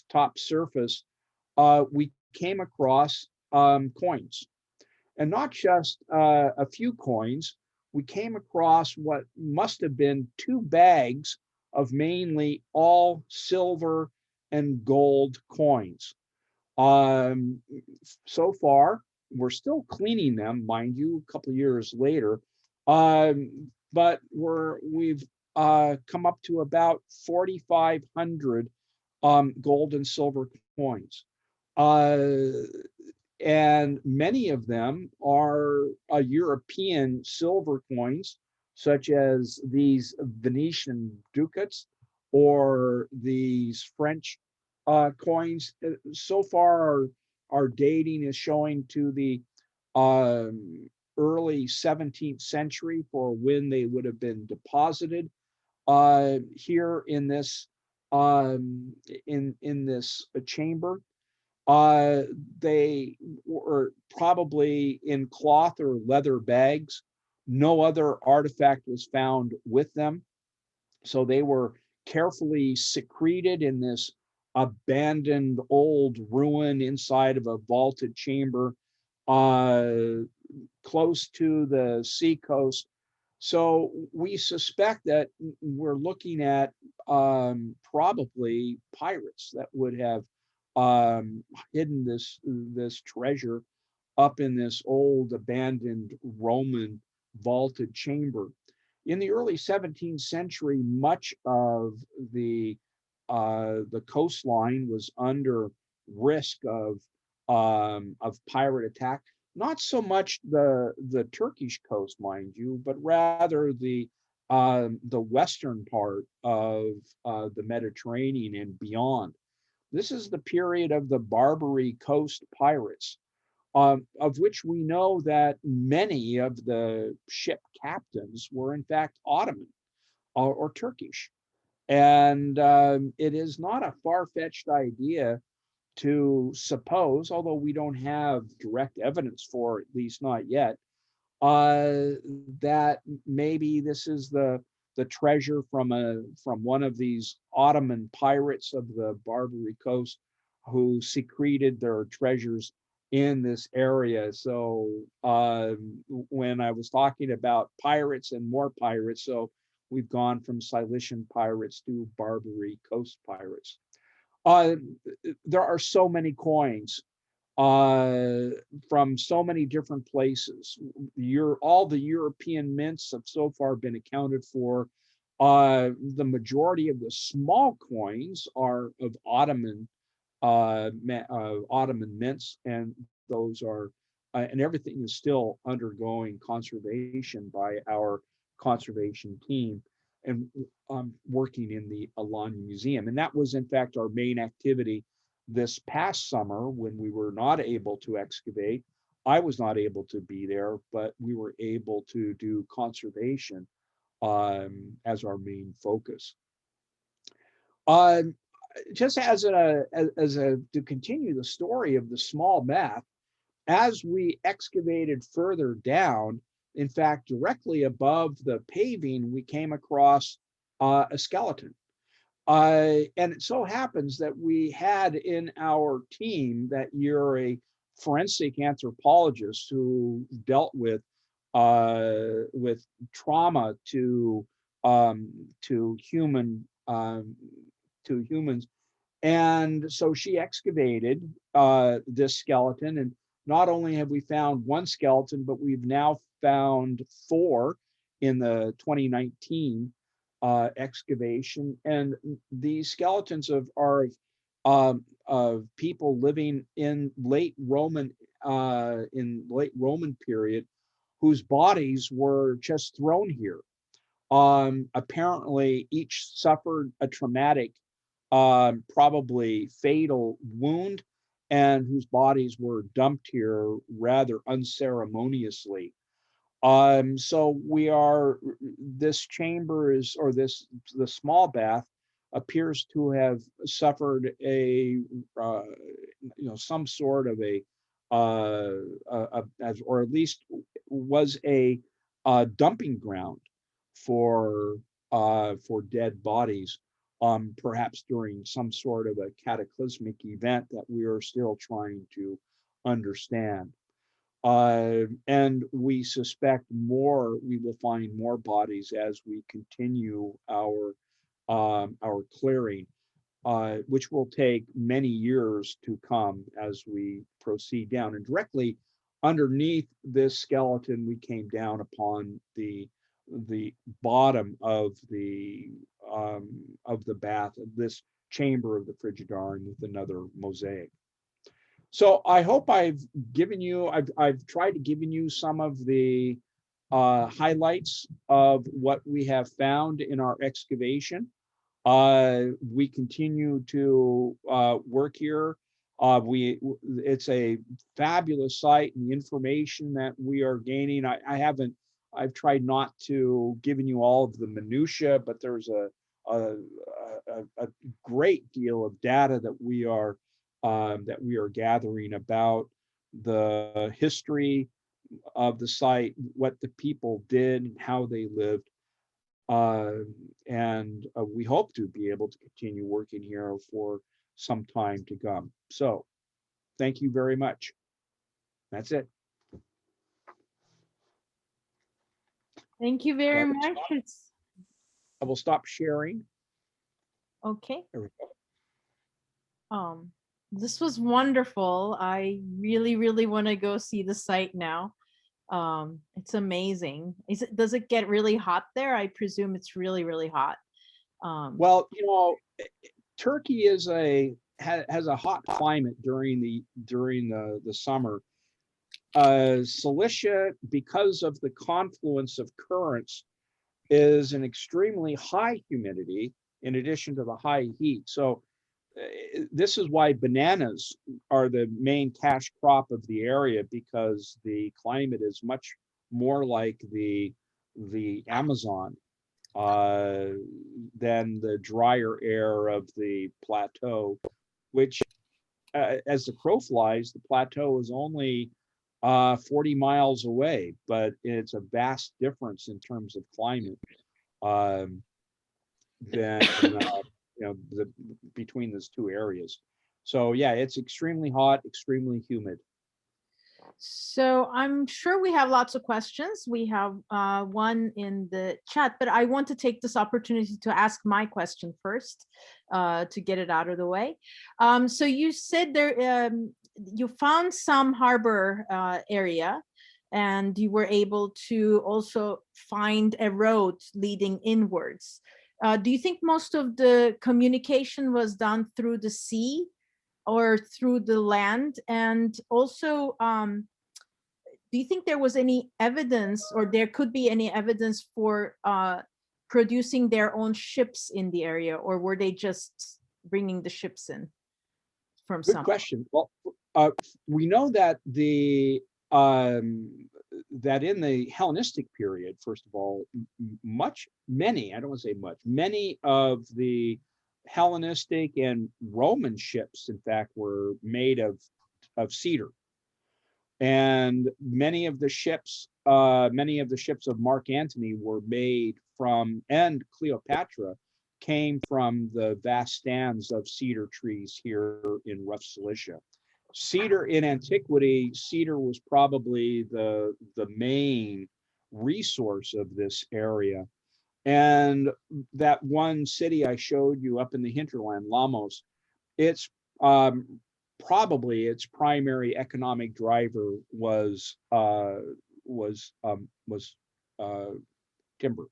top surface, we came across coins, and not just a few coins. We came across what must have been two bags of mainly all silver and gold coins. Um, so far, we're still cleaning them, mind you, a couple of years later. But we've come up to about 4,500 gold and silver coins. Uh, and many of them are European silver coins, such as these Venetian ducats or these French coins. So far, our dating is showing to the early 17th century for when they would have been deposited here in this in this chamber. Uh, they were probably in cloth or leather bags. No other artifact was found with them. So they were carefully secreted in this abandoned old ruin inside of a vaulted chamber uh, close to the seacoast. So we suspect that we're looking at probably pirates that would have hidden this treasure up in this old abandoned Roman vaulted chamber. In the early 17th century, much of the coastline was under risk of pirate attack. Not so much the Turkish coast, mind you, but rather the western part of the Mediterranean and beyond. This is the period of the Barbary Coast pirates, of which we know that many of the ship captains were in fact Ottoman or Turkish. And it is not a far-fetched idea to suppose, although we don't have direct evidence for it, at least not yet, uh, that maybe this is the treasure from one of these Ottoman pirates of the Barbary Coast who secreted their treasures in this area. So when I was talking about pirates and more pirates, so we've gone from Cilician pirates to Barbary Coast pirates. Uh, there are so many coins uh, from so many different places. All the European mints have so far been accounted for. The majority of the small coins are of Ottoman mints, and those are, and everything is still undergoing conservation by our conservation team and working in the Alanya Museum. And that was, in fact, our main activity this past summer when we were not able to excavate. I was not able to be there, but we were able to do conservation as our main focus. Just to continue the story of the small bath, as we excavated further down, in fact, directly above the paving, we came across a skeleton. And it so happens that we had in our team that year a forensic anthropologist who dealt with trauma to humans, and so she excavated this skeleton. And not only have we found one skeleton, but we've now found four in the 2019 excavation. And these skeletons of people living in late Roman period, whose bodies were just thrown here. Apparently, each suffered a traumatic, probably fatal wound, and whose bodies were dumped here rather unceremoniously. So this chamber is, or the small bath appears to have suffered some sort of or at least was a dumping ground for dead bodies, perhaps during some sort of a cataclysmic event that we are still trying to understand. And we suspect we will find more bodies as we continue our clearing, which will take many years to come as we proceed down. And directly underneath this skeleton, we came down upon the bottom of the bath of this chamber of the Frigidarium with another mosaic. So I hope I've tried to give you some of the highlights of what we have found in our excavation. We continue to work here. It's a fabulous site, and the information that we are gaining. I've tried not to giving you all of the minutia, but there's a great deal of data that we are gathering about the history of the site, what the people did, and how they lived. And we hope to be able to continue working here for some time to come. So thank you very much. That's it. Thank you very much. I will stop sharing. Okay. There we go. This was wonderful. I really, really want to go see the site now. It's amazing. Does it get really hot there? I presume it's really, really hot. Well, Turkey has a hot climate during the summer. Cilicia, because of the confluence of currents, is an extremely high humidity in addition to the high heat. So this is why bananas are the main cash crop of the area, because the climate is much more like the Amazon than the drier air of the plateau, which as the crow flies, the plateau is only 40 miles away, but it's a vast difference in terms of climate um, than between those two areas. So yeah, it's extremely hot, extremely humid. So I'm sure we have lots of questions. We have one in the chat, but I want to take this opportunity to ask my question first to get it out of the way. So you said there you found some harbor area, and you were able to also find a road leading inwards. Do you think most of the communication was done through the sea or through the land? And also, do you think there was any evidence, or there could be any evidence for producing their own ships in the area, or were they just bringing the ships in from Good some? question. Well, we know that that in the Hellenistic period, first of all, many, I don't want to say much, many of the Hellenistic and Roman ships, in fact, were made of cedar. And many of the ships of Mark Antony were made from, and Cleopatra came from the vast stands of cedar trees here in rough Cilicia. Cedar in antiquity, cedar was probably the main resource of this area. And that one city I showed you up in the hinterland, Lamos, it's probably its primary economic driver was timber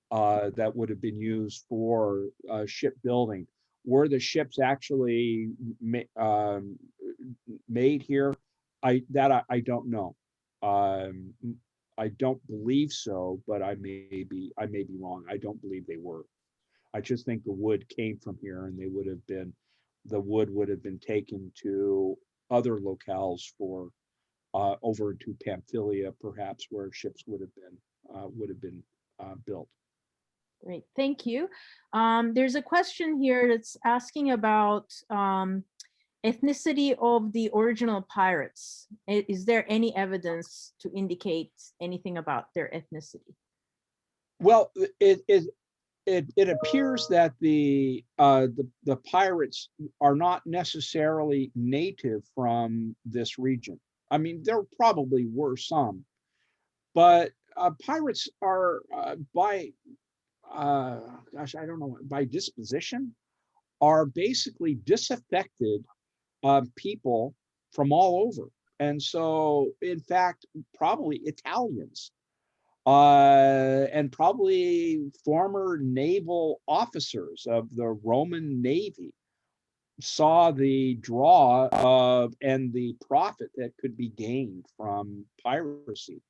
that would have been used for shipbuilding. Were the ships actually made here? I don't know. I don't believe so, but I may be wrong. I don't believe they were. I just think the wood came from here, and the wood would have been taken to other locales for over to Pamphylia, perhaps, where ships would have been built. Great, thank you. There's a question here that's asking about ethnicity of the original pirates. Is there any evidence to indicate anything about their ethnicity? Well, it appears that the pirates are not necessarily native from this region. I mean, there probably were some, but pirates are gosh, I don't know, by disposition, are basically disaffected people from all over. And so, in fact, probably Italians and probably former naval officers of the Roman Navy saw the draw of and the profit that could be gained from piracy.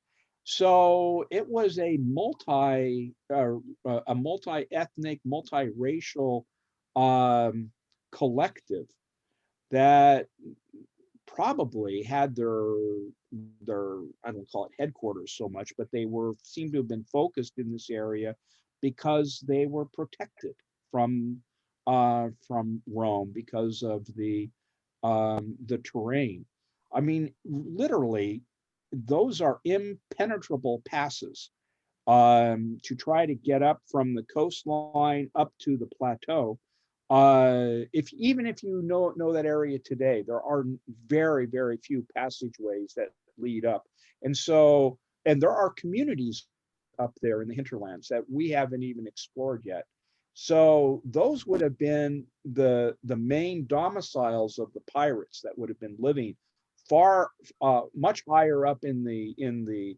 So it was a multi-ethnic, multiracial collective that probably had their I don't call it headquarters so much, but they seemed to have been focused in this area because they were protected from Rome because of the terrain. I mean, literally, those are impenetrable passes to try to get up from the coastline up to the plateau. Even if you know that area today, there are very few passageways that lead up, and there are communities up there in the hinterlands that we haven't even explored yet. So those would have been the main domiciles of the pirates that would have been living far much higher up in the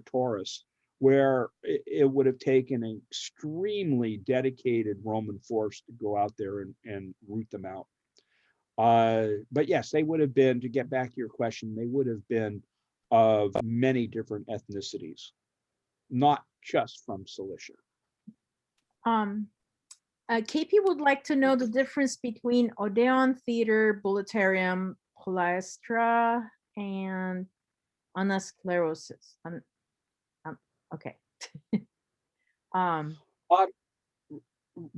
Taurus, where it would have taken an extremely dedicated Roman force to go out there and root them out. But yes, they would have been, to get back to your question, they would have been of many different ethnicities, not just from Cilicia. Um, KP would like to know the difference between Odeon Theater, Bouleuterium, Palaestra, and Anasclerosis. Okay. Uh,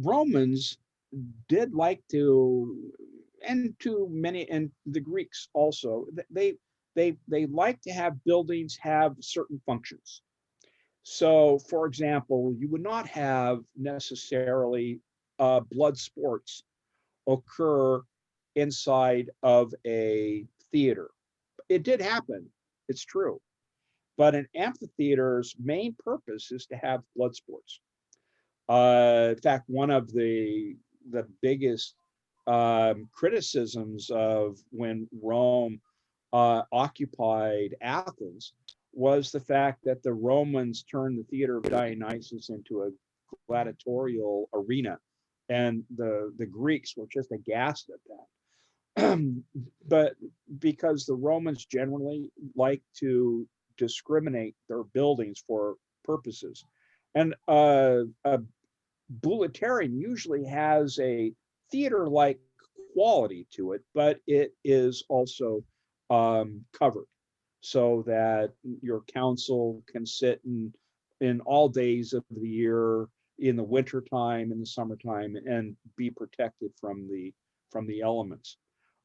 Romans did like to, and to many, and the Greeks also, they like to have buildings have certain functions. So, for example, you would not have necessarily blood sports occur inside of a theater. It did happen, it's true. But an amphitheater's main purpose is to have blood sports. In fact, one of the biggest criticisms of when Rome occupied Athens was the fact that the Romans turned the theater of Dionysus into a gladiatorial arena, and the Greeks were just aghast at that. But because the Romans generally like to discriminate their buildings for purposes, and a Bouleuterium usually has a theater-like quality to it, but it is also covered so that your council can sit in all days of the year, in the wintertime, in the summertime, and be protected from the elements.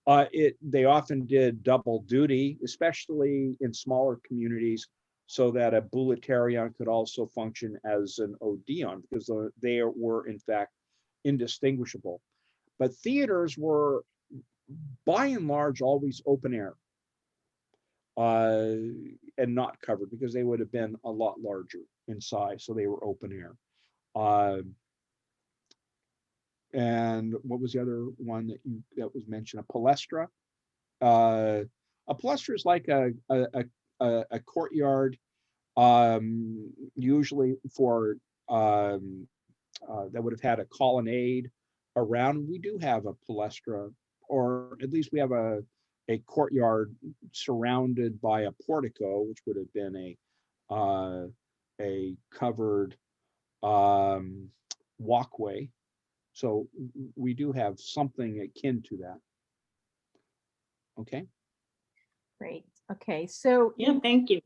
They often did double duty, especially in smaller communities, so that a Bouleuterion could also function as an Odeon, because they were in fact indistinguishable. But theaters were by and large always open air, and not covered, because they would have been a lot larger in size, so they were open air. And what was the other one that was mentioned? A palestra. A palestra is like a courtyard, usually for that would have had a colonnade around. We do have a palestra, or at least we have a courtyard surrounded by a portico, which would have been a covered walkway. So we do have something akin to that. Okay. Great. Okay. So Yeah, thank you.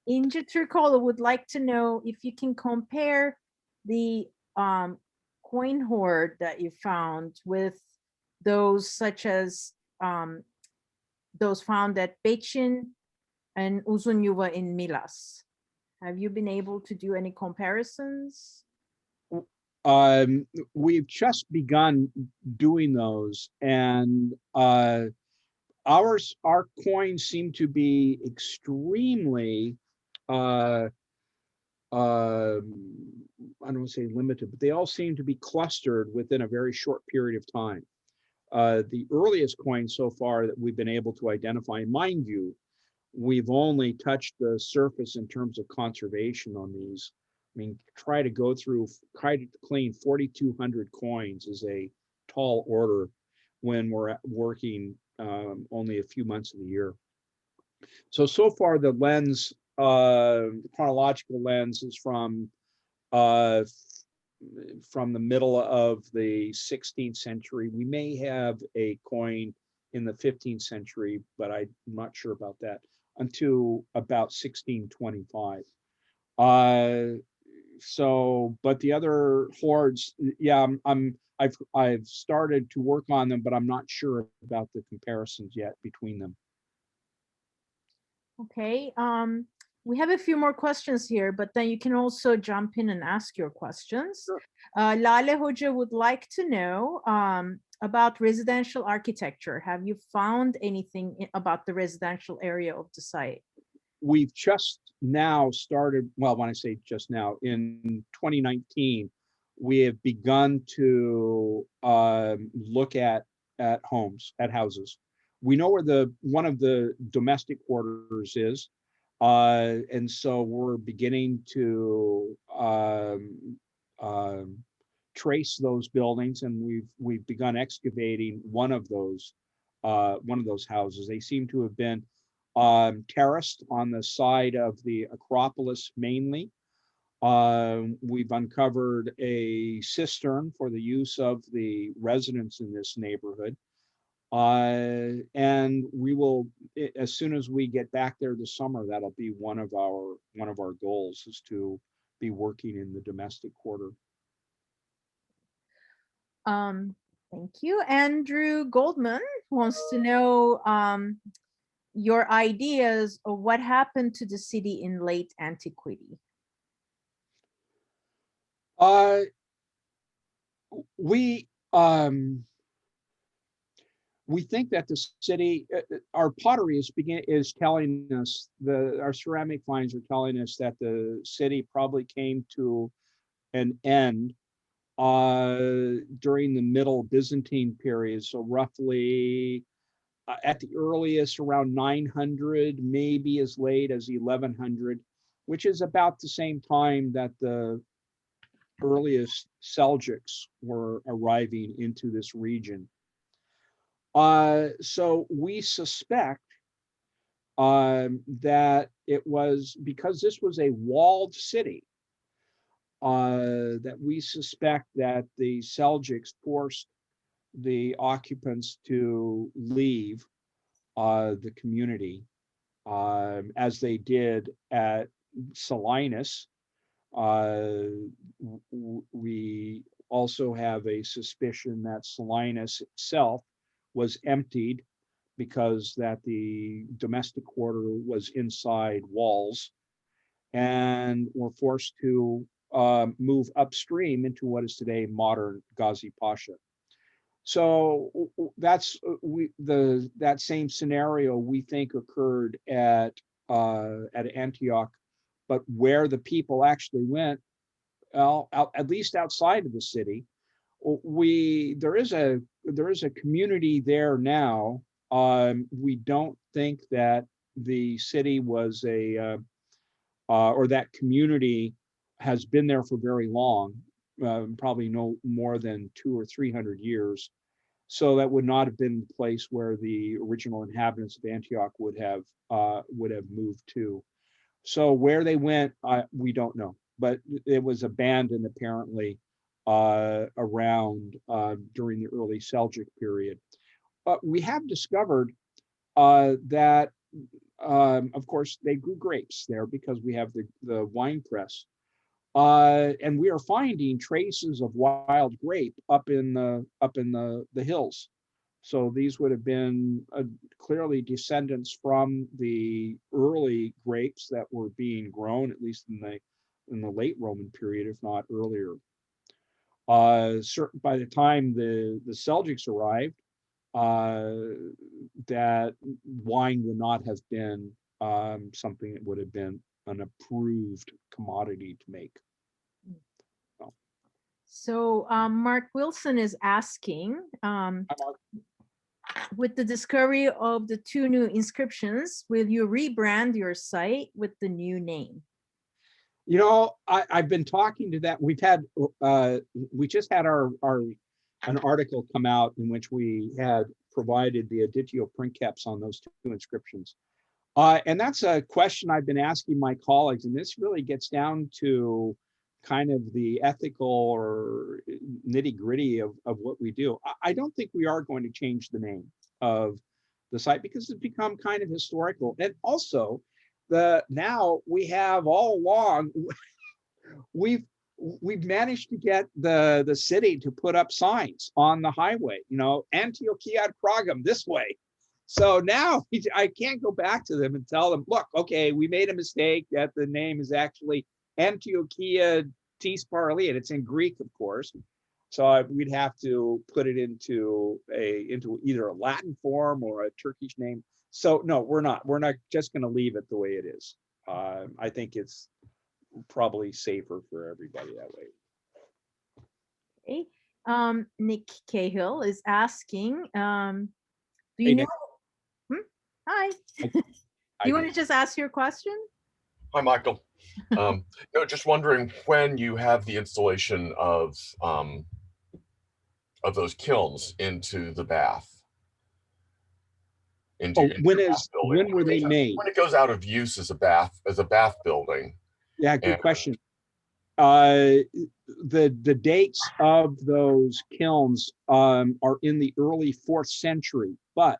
Inja Turcola would like to know if you can compare the coin hoard that you found with those such as those found at Becin and Uzunyuva in Milas. Have you been able to do any comparisons? We've just begun doing those, and our coins seem to be extremely I don't want to say limited, but they all seem to be clustered within a very short period of time. The earliest coins so far that we've been able to identify, mind you, we've only touched the surface in terms of conservation on these. I mean, try to clean 4,200 coins is a tall order when we're working only a few months of the year. So far the lens, chronological lens, is from the middle of the 16th century. We may have a coin in the 15th century, but I'm not sure about that, until about 1625. But the other hoards, yeah, I've started to work on them, but I'm not sure about the comparisons yet between them. Okay. We have a few more questions here, but then you can also jump in and ask your questions. Sure. Lale Hoja would like to know about residential architecture. Have you found anything about the residential area of the site? We've just now started, well, when I say just now, in 2019, we have begun to look at homes, at houses. We know where one of the domestic quarters is, and so we're beginning to trace those buildings, and we've begun excavating one of those houses. They seem to have been terraced on the side of the Acropolis mainly, We've uncovered a cistern for the use of the residents in this neighborhood. And we will, as soon as we get back there this summer, that'll be one of our goals, is to be working in the domestic quarter. Thank you. Andrew Goldman wants to know your ideas of what happened to the city in late antiquity. We think that the city, our pottery is telling us, our ceramic finds are telling us that the city probably came to an end during the Middle Byzantine period. So roughly at the earliest around 900, maybe as late as 1100, which is about the same time that the earliest Seljuks were arriving into this region. So we suspect that it was because this was a walled city, that we suspect that the Seljuks forced the occupants to leave the community, as they did at Selinus. We also have a suspicion that Selinus itself was emptied because that the domestic quarter was inside walls, and were forced to move upstream into what is today modern Gazi Pasha. So that's that same scenario we think occurred at Antioch, but where the people actually went, well, at least outside of the city, there is a community there now. We don't think that the city was or that community has been there for very long, probably no more than 200 or 300 years. So that would not have been the place where the original inhabitants of Antioch would have moved to. So where they went, we don't know, but it was abandoned apparently around during the early Seljuk period. But we have discovered that, of course, they grew grapes there because we have the wine press. And we are finding traces of wild grape up in the hills. So these would have been clearly descendants from the early grapes that were being grown, at least in the late Roman period, if not earlier. By the time the Seljuks arrived, that wine would not have been something that would have been an approved commodity to make. So Mark Wilson is asking, with the discovery of the 2 new inscriptions, will you rebrand your site with the new name? You know, I've been talking to that. We just had an article come out in which we had provided the editio princeps on those 2 inscriptions. And that's a question I've been asking my colleagues, and this really gets down to kind of the ethical or nitty-gritty of what we do. I don't think we are going to change the name of the site because it's become kind of historical. And also, now we have all along, we've managed to get the city to put up signs on the highway, Antiochia Cragum this way. So now I can't go back to them and tell them, look, okay, we made a mistake, that the name is actually Antiochia tis Parali, and it's in Greek, of course. So we'd have to put it into either a Latin form or a Turkish name. So no, we're not just going to leave it the way it is. I think it's probably safer for everybody that way. Okay. Nick Cahill is asking, do you Hey, know? Hi. Do you want Nick. to just ask your question? Hi, Michael. Just wondering when you have the installation of those kilns into the bath. When were they made? When it goes out of use as a bath building. Yeah, good question. The dates of those kilns are in the early 4th century, but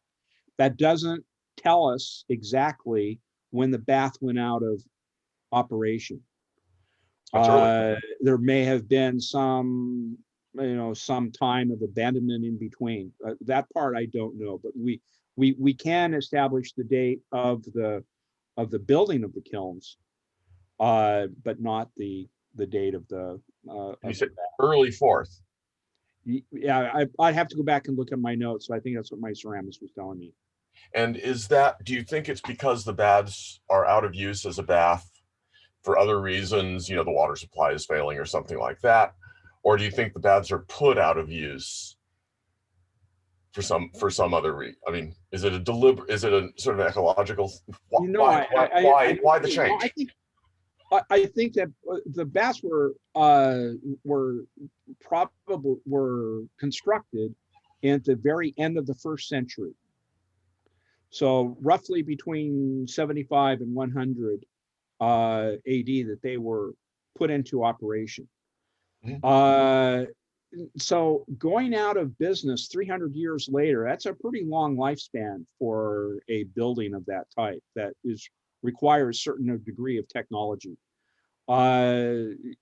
that doesn't tell us exactly when the bath went out of operation. That's early. There may have been some, some time of abandonment in between. That part I don't know, but we can establish the date of the building of the kilns, but not the date of the. You said early 4th. Yeah, I'd have to go back and look at my notes. So I think that's what my ceramist was telling me. And do you think it's because the baths are out of use as a bath for other reasons, the water supply is failing or something like that? Or do you think the baths are put out of use for some other reason? I mean, is it a sort of ecological, why the change? I think that the baths were constructed at the very end of the 1st century. So roughly between 75 and 100 AD that they were put into operation. So going out of business 300 years later, that's a pretty long lifespan for a building of that type that requires certain degree of technology. And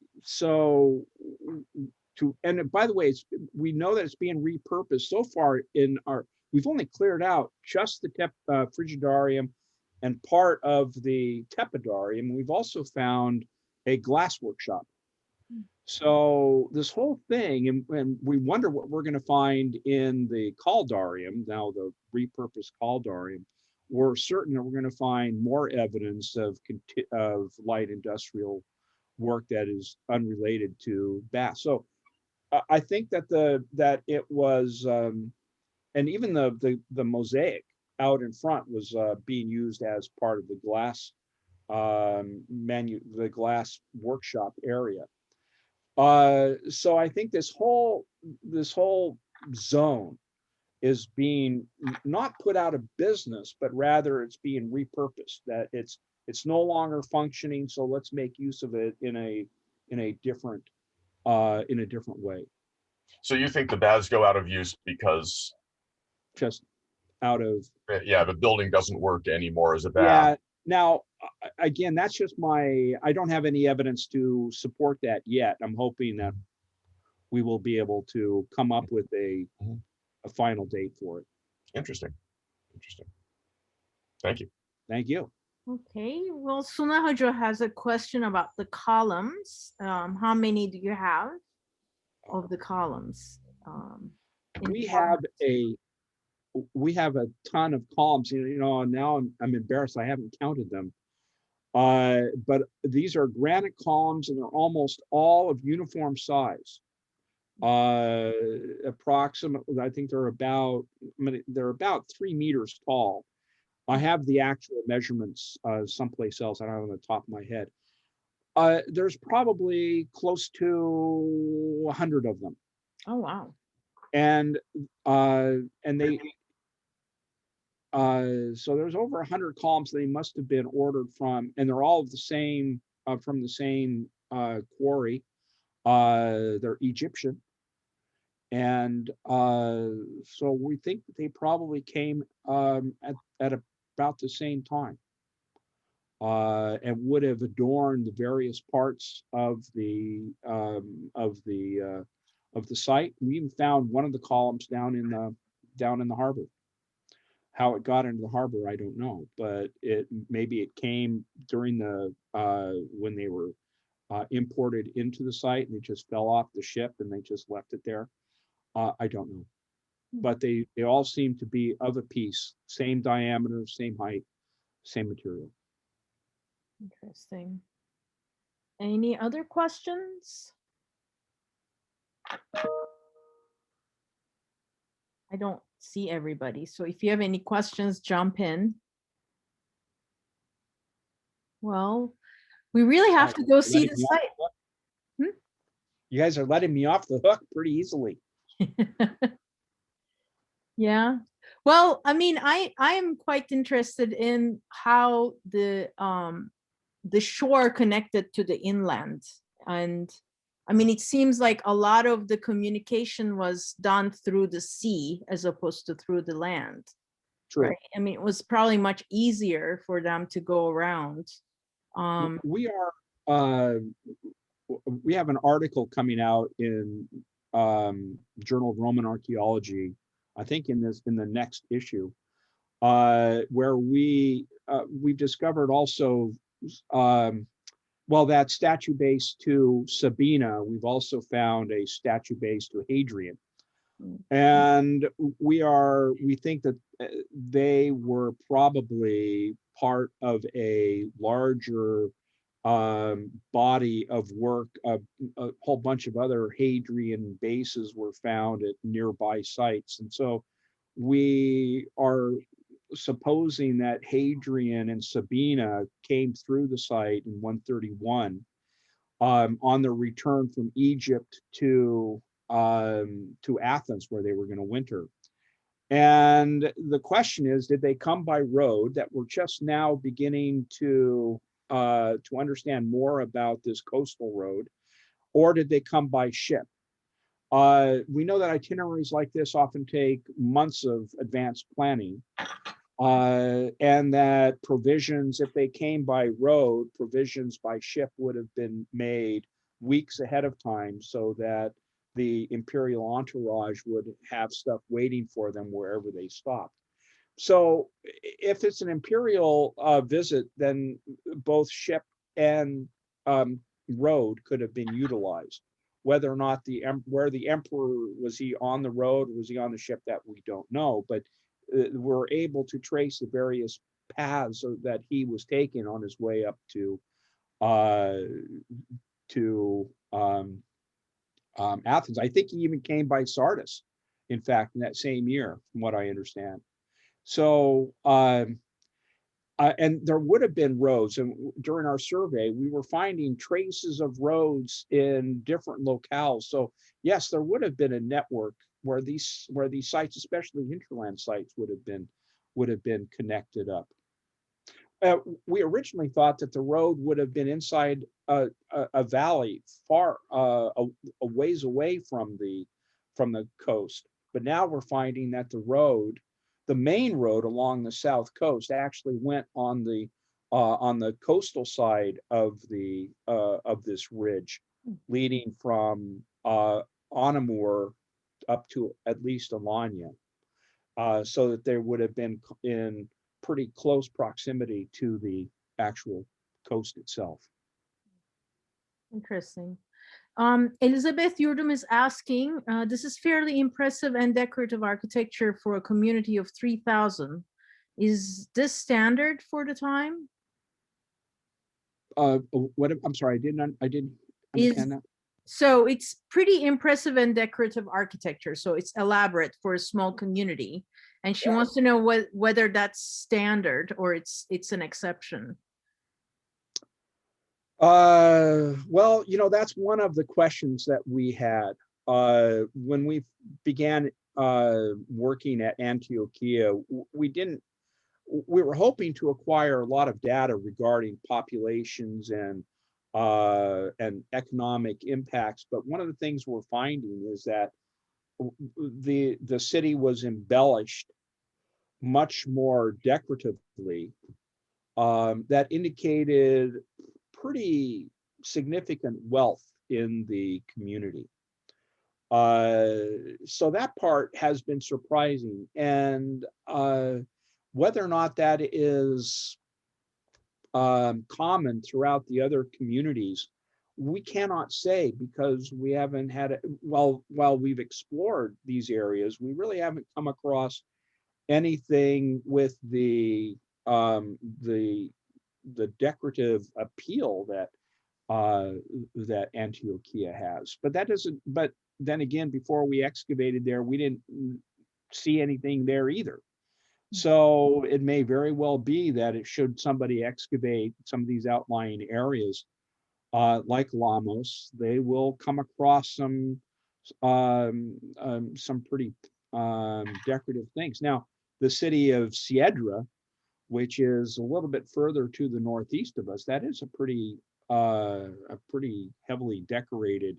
by the way, we know that it's being repurposed so far we've only cleared out just the frigidarium and part of the tepidarium. We've also found a glass workshop. So this whole thing, and we wonder what we're going to find in the caldarium, now the repurposed caldarium. We're certain that we're going to find more evidence of light industrial work that is unrelated to baths. So I think that it was, and even the mosaic out in front was being used as part of the glass the glass workshop area. So I think this whole zone is being not put out of business, but rather it's being repurposed. That it's no longer functioning. So let's make use of it in a different way. So you think the baths go out of use because just out of the building doesn't work anymore as a bath? Yeah. Now, again, that's just I don't have any evidence to support that yet. I'm hoping that we will be able to come up with a final date for it. Interesting. Thank you. Thank you. Okay, well, Sunahajo has a question about the columns. How many do you have of the columns? We have a ton of columns. Now I'm embarrassed. I haven't counted them. But these are granite columns, and they're almost all of uniform size. Approximately, I think they're about 3 meters tall. I have the actual measurements someplace else. I don't have on the top of my head. There's probably close to 100 of them. Oh wow! And they so there's over 100 columns they must have been ordered from, and they're all the same from the same quarry. They're Egyptian, and so we think that they probably came at about the same time, and would have adorned the various parts of the site. We even found one of the columns down in the harbor. How it got into the harbor, I don't know, but maybe it came during when they were imported into the site, and they just fell off the ship and they just left it there. I don't know, but they all seem to be of a piece, same diameter, same height, same material. Interesting. Any other questions? I don't see everybody, so if you have any questions, jump in. Well, we really have to go see the site. You guys are letting me off the hook pretty easily. Yeah. Well, I mean, I am quite interested in how the shore connected to the inland, And I mean, it seems like a lot of the communication was done through the sea as opposed to through the land, True. right? I mean, it was probably much easier for them to go around. We are, we have an article coming out in Journal of Roman Archaeology, I think in the next issue, where we've discovered also, well, that statue base to Sabina, we've also found a statue base to Hadrian. And we think that they were probably part of a larger body of work. A whole bunch of other Hadrian bases were found at nearby sites. And so we are supposing that Hadrian and Sabina came through the site in 131 on their return from Egypt to Athens, where they were going to winter. And the question is, did they come by road? That we're just now beginning to understand more about this coastal road, or did they come by ship? We know that itineraries like this often take months of advanced planning, and that provisions, if they came by road, provisions by ship would have been made weeks ahead of time, so that the imperial entourage would have stuff waiting for them wherever they stopped. So if it's an imperial visit, then both ship and road could have been utilized. Whether or not where the emperor, was he on the road, was he on the ship, that we don't know, but we're able to trace the various paths that he was taking on his way up to Athens. I think he even came by Sardis, in fact, in that same year, from what I understand. So, and there would have been roads, and during our survey, we were finding traces of roads in different locales. So yes, there would have been a network where these sites, especially hinterland sites, would have been connected up. We originally thought that the road would have been inside a valley, far a ways away from the coast, but now we're finding that the main road along the south coast actually went on the coastal side of this ridge, leading from Onamur up to at least Alanya, so that they would have been in pretty close proximity to the actual coast itself. Interesting. Elizabeth Yurdum is asking, this is fairly impressive and decorative architecture for a community of 3,000. Is this standard for the time? What? I'm sorry, I didn't understand that. So it's pretty impressive and decorative architecture. So it's elaborate for a small community. And she wants to know whether that's standard or it's an exception. Well, that's one of the questions that we had when we began working at Antiochia. We were hoping to acquire a lot of data regarding populations and economic impacts, but one of the things we're finding is that the city was embellished much more decoratively, that indicated pretty significant wealth in the community. So that part has been surprising, and whether or not that is common throughout the other communities, we cannot say, because we haven't had it. While we've explored these areas, we really haven't come across anything with the decorative appeal that Antiochia has. But that doesn't. But then again, before we excavated there, we didn't see anything there either. So it may very well be that should somebody excavate some of these outlying areas, like Lamos, they will come across some pretty decorative things. Now, the city of Siedra, which is a little bit further to the northeast of us, that is a pretty a pretty heavily decorated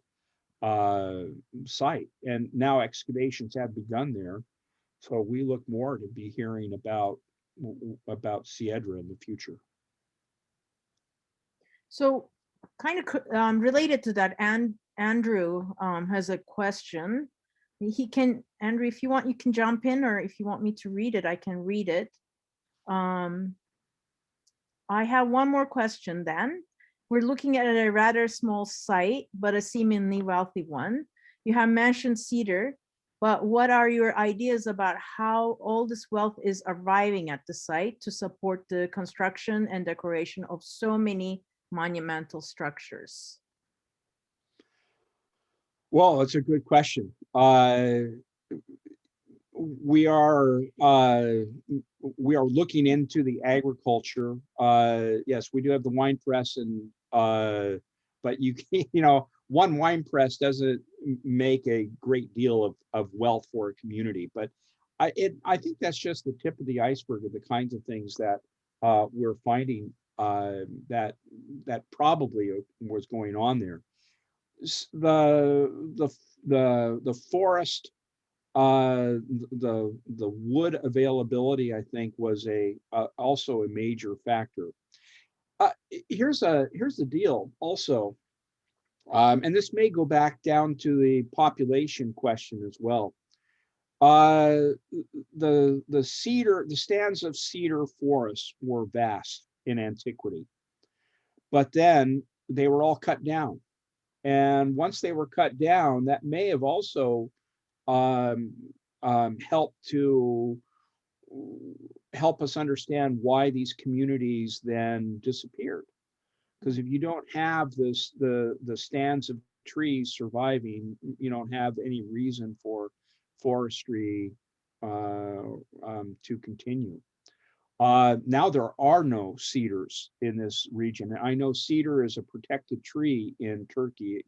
site, and now excavations have begun there. So we look more to be hearing about Siedra in the future. So kind of related to that, Andrew has a question. Andrew, if you want, you can jump in, or if you want me to read it, I can read it. I have one more question then. We're looking at a rather small site, but a seemingly wealthy one. You have mentioned cedar, but what are your ideas about how all this wealth is arriving at the site to support the construction and decoration of so many monumental structures? Well, it's a good question. We are looking into the agriculture. Yes, we do have the wine press, and but one wine press doesn't make a great deal of wealth for a community. But I think that's just the tip of the iceberg of the kinds of things that we're finding that probably was going on there. The forest, the wood availability, I think, was also a major factor. Here's the deal also, and this may go back down to the population question as well. The stands of cedar forests were vast in antiquity, but then they were all cut down. And once they were cut down, that may have also helped to help us understand why these communities then disappeared. Because if you don't have the stands of trees surviving, you don't have any reason for forestry to continue. Now there are no cedars in this region. I know cedar is a protected tree in Turkey.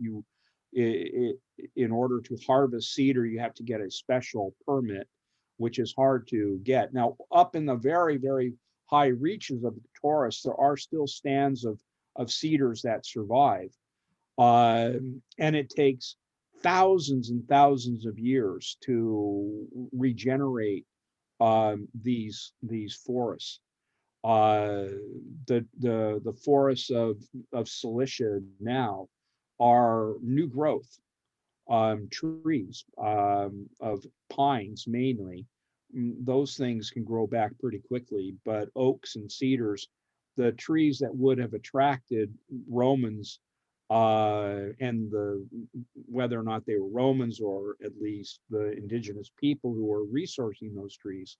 In order to harvest cedar, you have to get a special permit, which is hard to get. Now, up in the very, very high reaches of the Taurus, there are still stands of cedars that survive. And it takes thousands and thousands of years to regenerate these forests. The forests of Cilicia now are new growth trees of pines mainly. Those things can grow back pretty quickly, but oaks and cedars, the trees that would have attracted Romans, and whether or not they were Romans or at least the indigenous people who were resourcing those trees,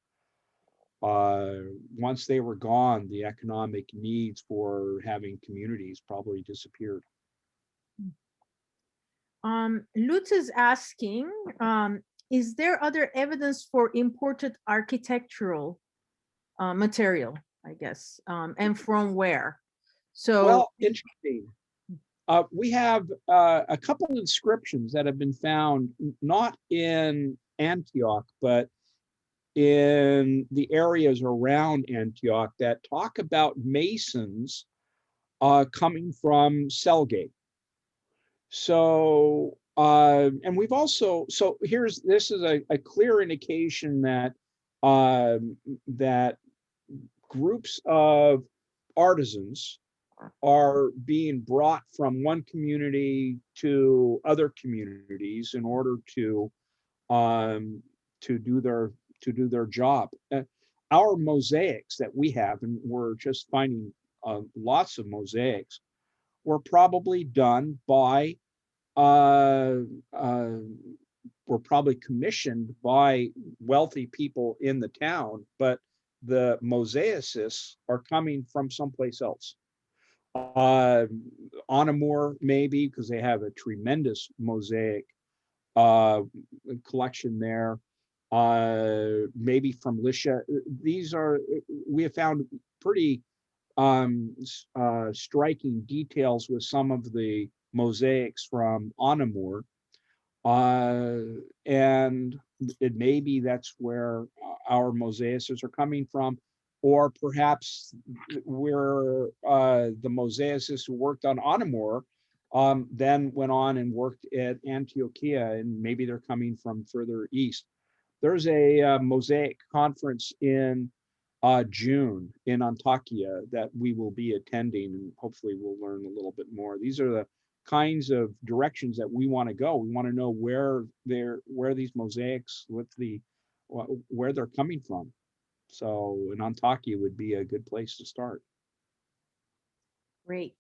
once they were gone, the economic needs for having communities probably disappeared. Lutz is asking, is there other evidence for imported architectural material, I guess, and from where? So, well, interesting. We have a couple of inscriptions that have been found, not in Antioch, but in the areas around Antioch, that talk about masons coming from Selgate. So, and we've also, this is a clear indication that that groups of artisans are being brought from one community to other communities in order to do their job. Our mosaics that we have, and we're just finding lots of mosaics, were probably done by were probably commissioned by wealthy people in the town, but the mosaicists are coming from someplace else. Onamur, maybe, because they have a tremendous mosaic collection there. Maybe from Lycia. We have found pretty striking details with some of the mosaics from Onamur. And it may be that's where our mosaicists are coming from. or perhaps where the mosaicists who worked on Anamur then went on and worked at Antiochia, and maybe they're coming from further east. There's a mosaic conference in June in Antiquity that we will be attending, and hopefully we'll learn a little bit more. These are the kinds of directions that we want to go. We want to know where these mosaics, where they're coming from. So an Antiquity would be a good place to start. Great.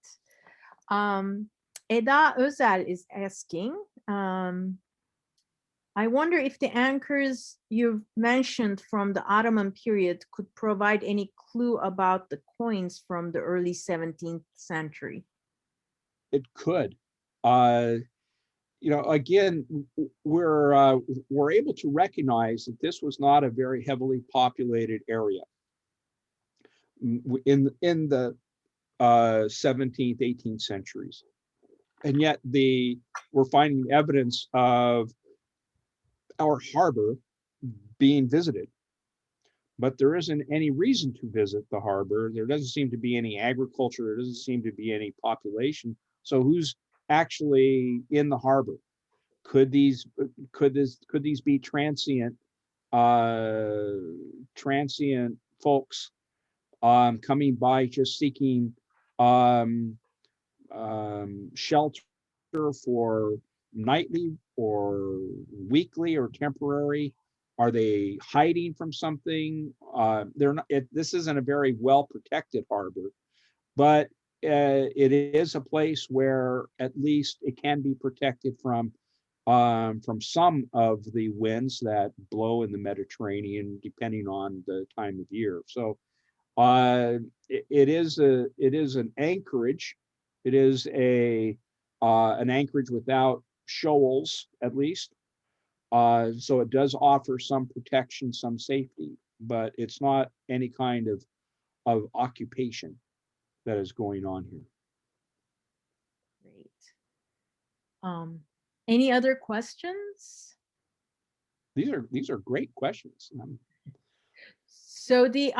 Eda Özel is asking, I wonder if the anchors you've mentioned from the Ottoman period could provide any clue about the coins from the early 17th century. It could. Again, we're able to recognize that this was not a very heavily populated area in the 17th, 18th centuries, and yet we're finding evidence of our harbor being visited, but there isn't any reason to visit the harbor. There doesn't seem to be any agriculture. There doesn't seem to be any population. So who's actually in the harbor? Could these be transient folks coming by just seeking shelter for nightly or weekly or temporary? Are they hiding from something? They're not. This isn't a very well protected harbor, but it is a place where at least it can be protected from some of the winds that blow in the Mediterranean, depending on the time of year. So it is an anchorage. It is an anchorage without shoals, at least. So it does offer some protection, some safety, but it's not any kind of occupation that is going on here. Great. Any other questions? These are great questions. So the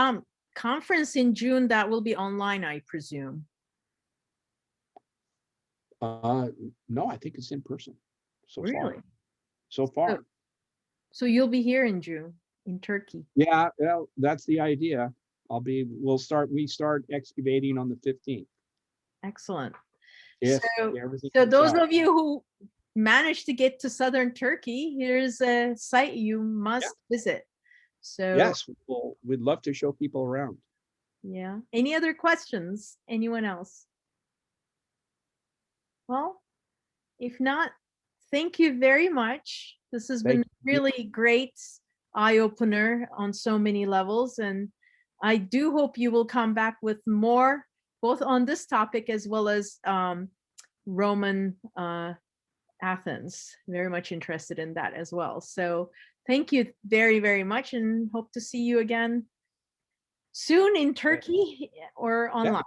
conference in June, that will be online, I presume. No, I think it's in person so Really? far. So far. So you'll be here in June in Turkey. Yeah, well, that's the idea. We start excavating on the 15th. Excellent. If So everything those works out. of you who managed to get to southern Turkey, here's a site you must visit. So yes, we'd love to show people around. Yeah. Any other questions? Anyone else? Well, if not, thank you very much. This has been really great eye-opener on so many levels, and I do hope you will come back with more, both on this topic as well as Roman Athens. Very much interested in that as well. So thank you very, very much, and hope to see you again soon in Turkey or online.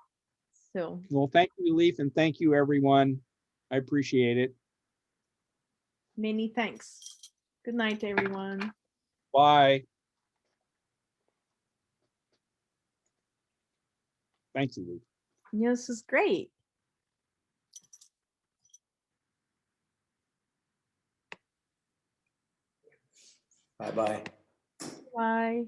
So, well, thank you, Leaf, and thank you, everyone. I appreciate it. Many thanks. Good night, everyone. Bye. Thank you, Leaf. Yeah, this is great. Bye-bye. Bye.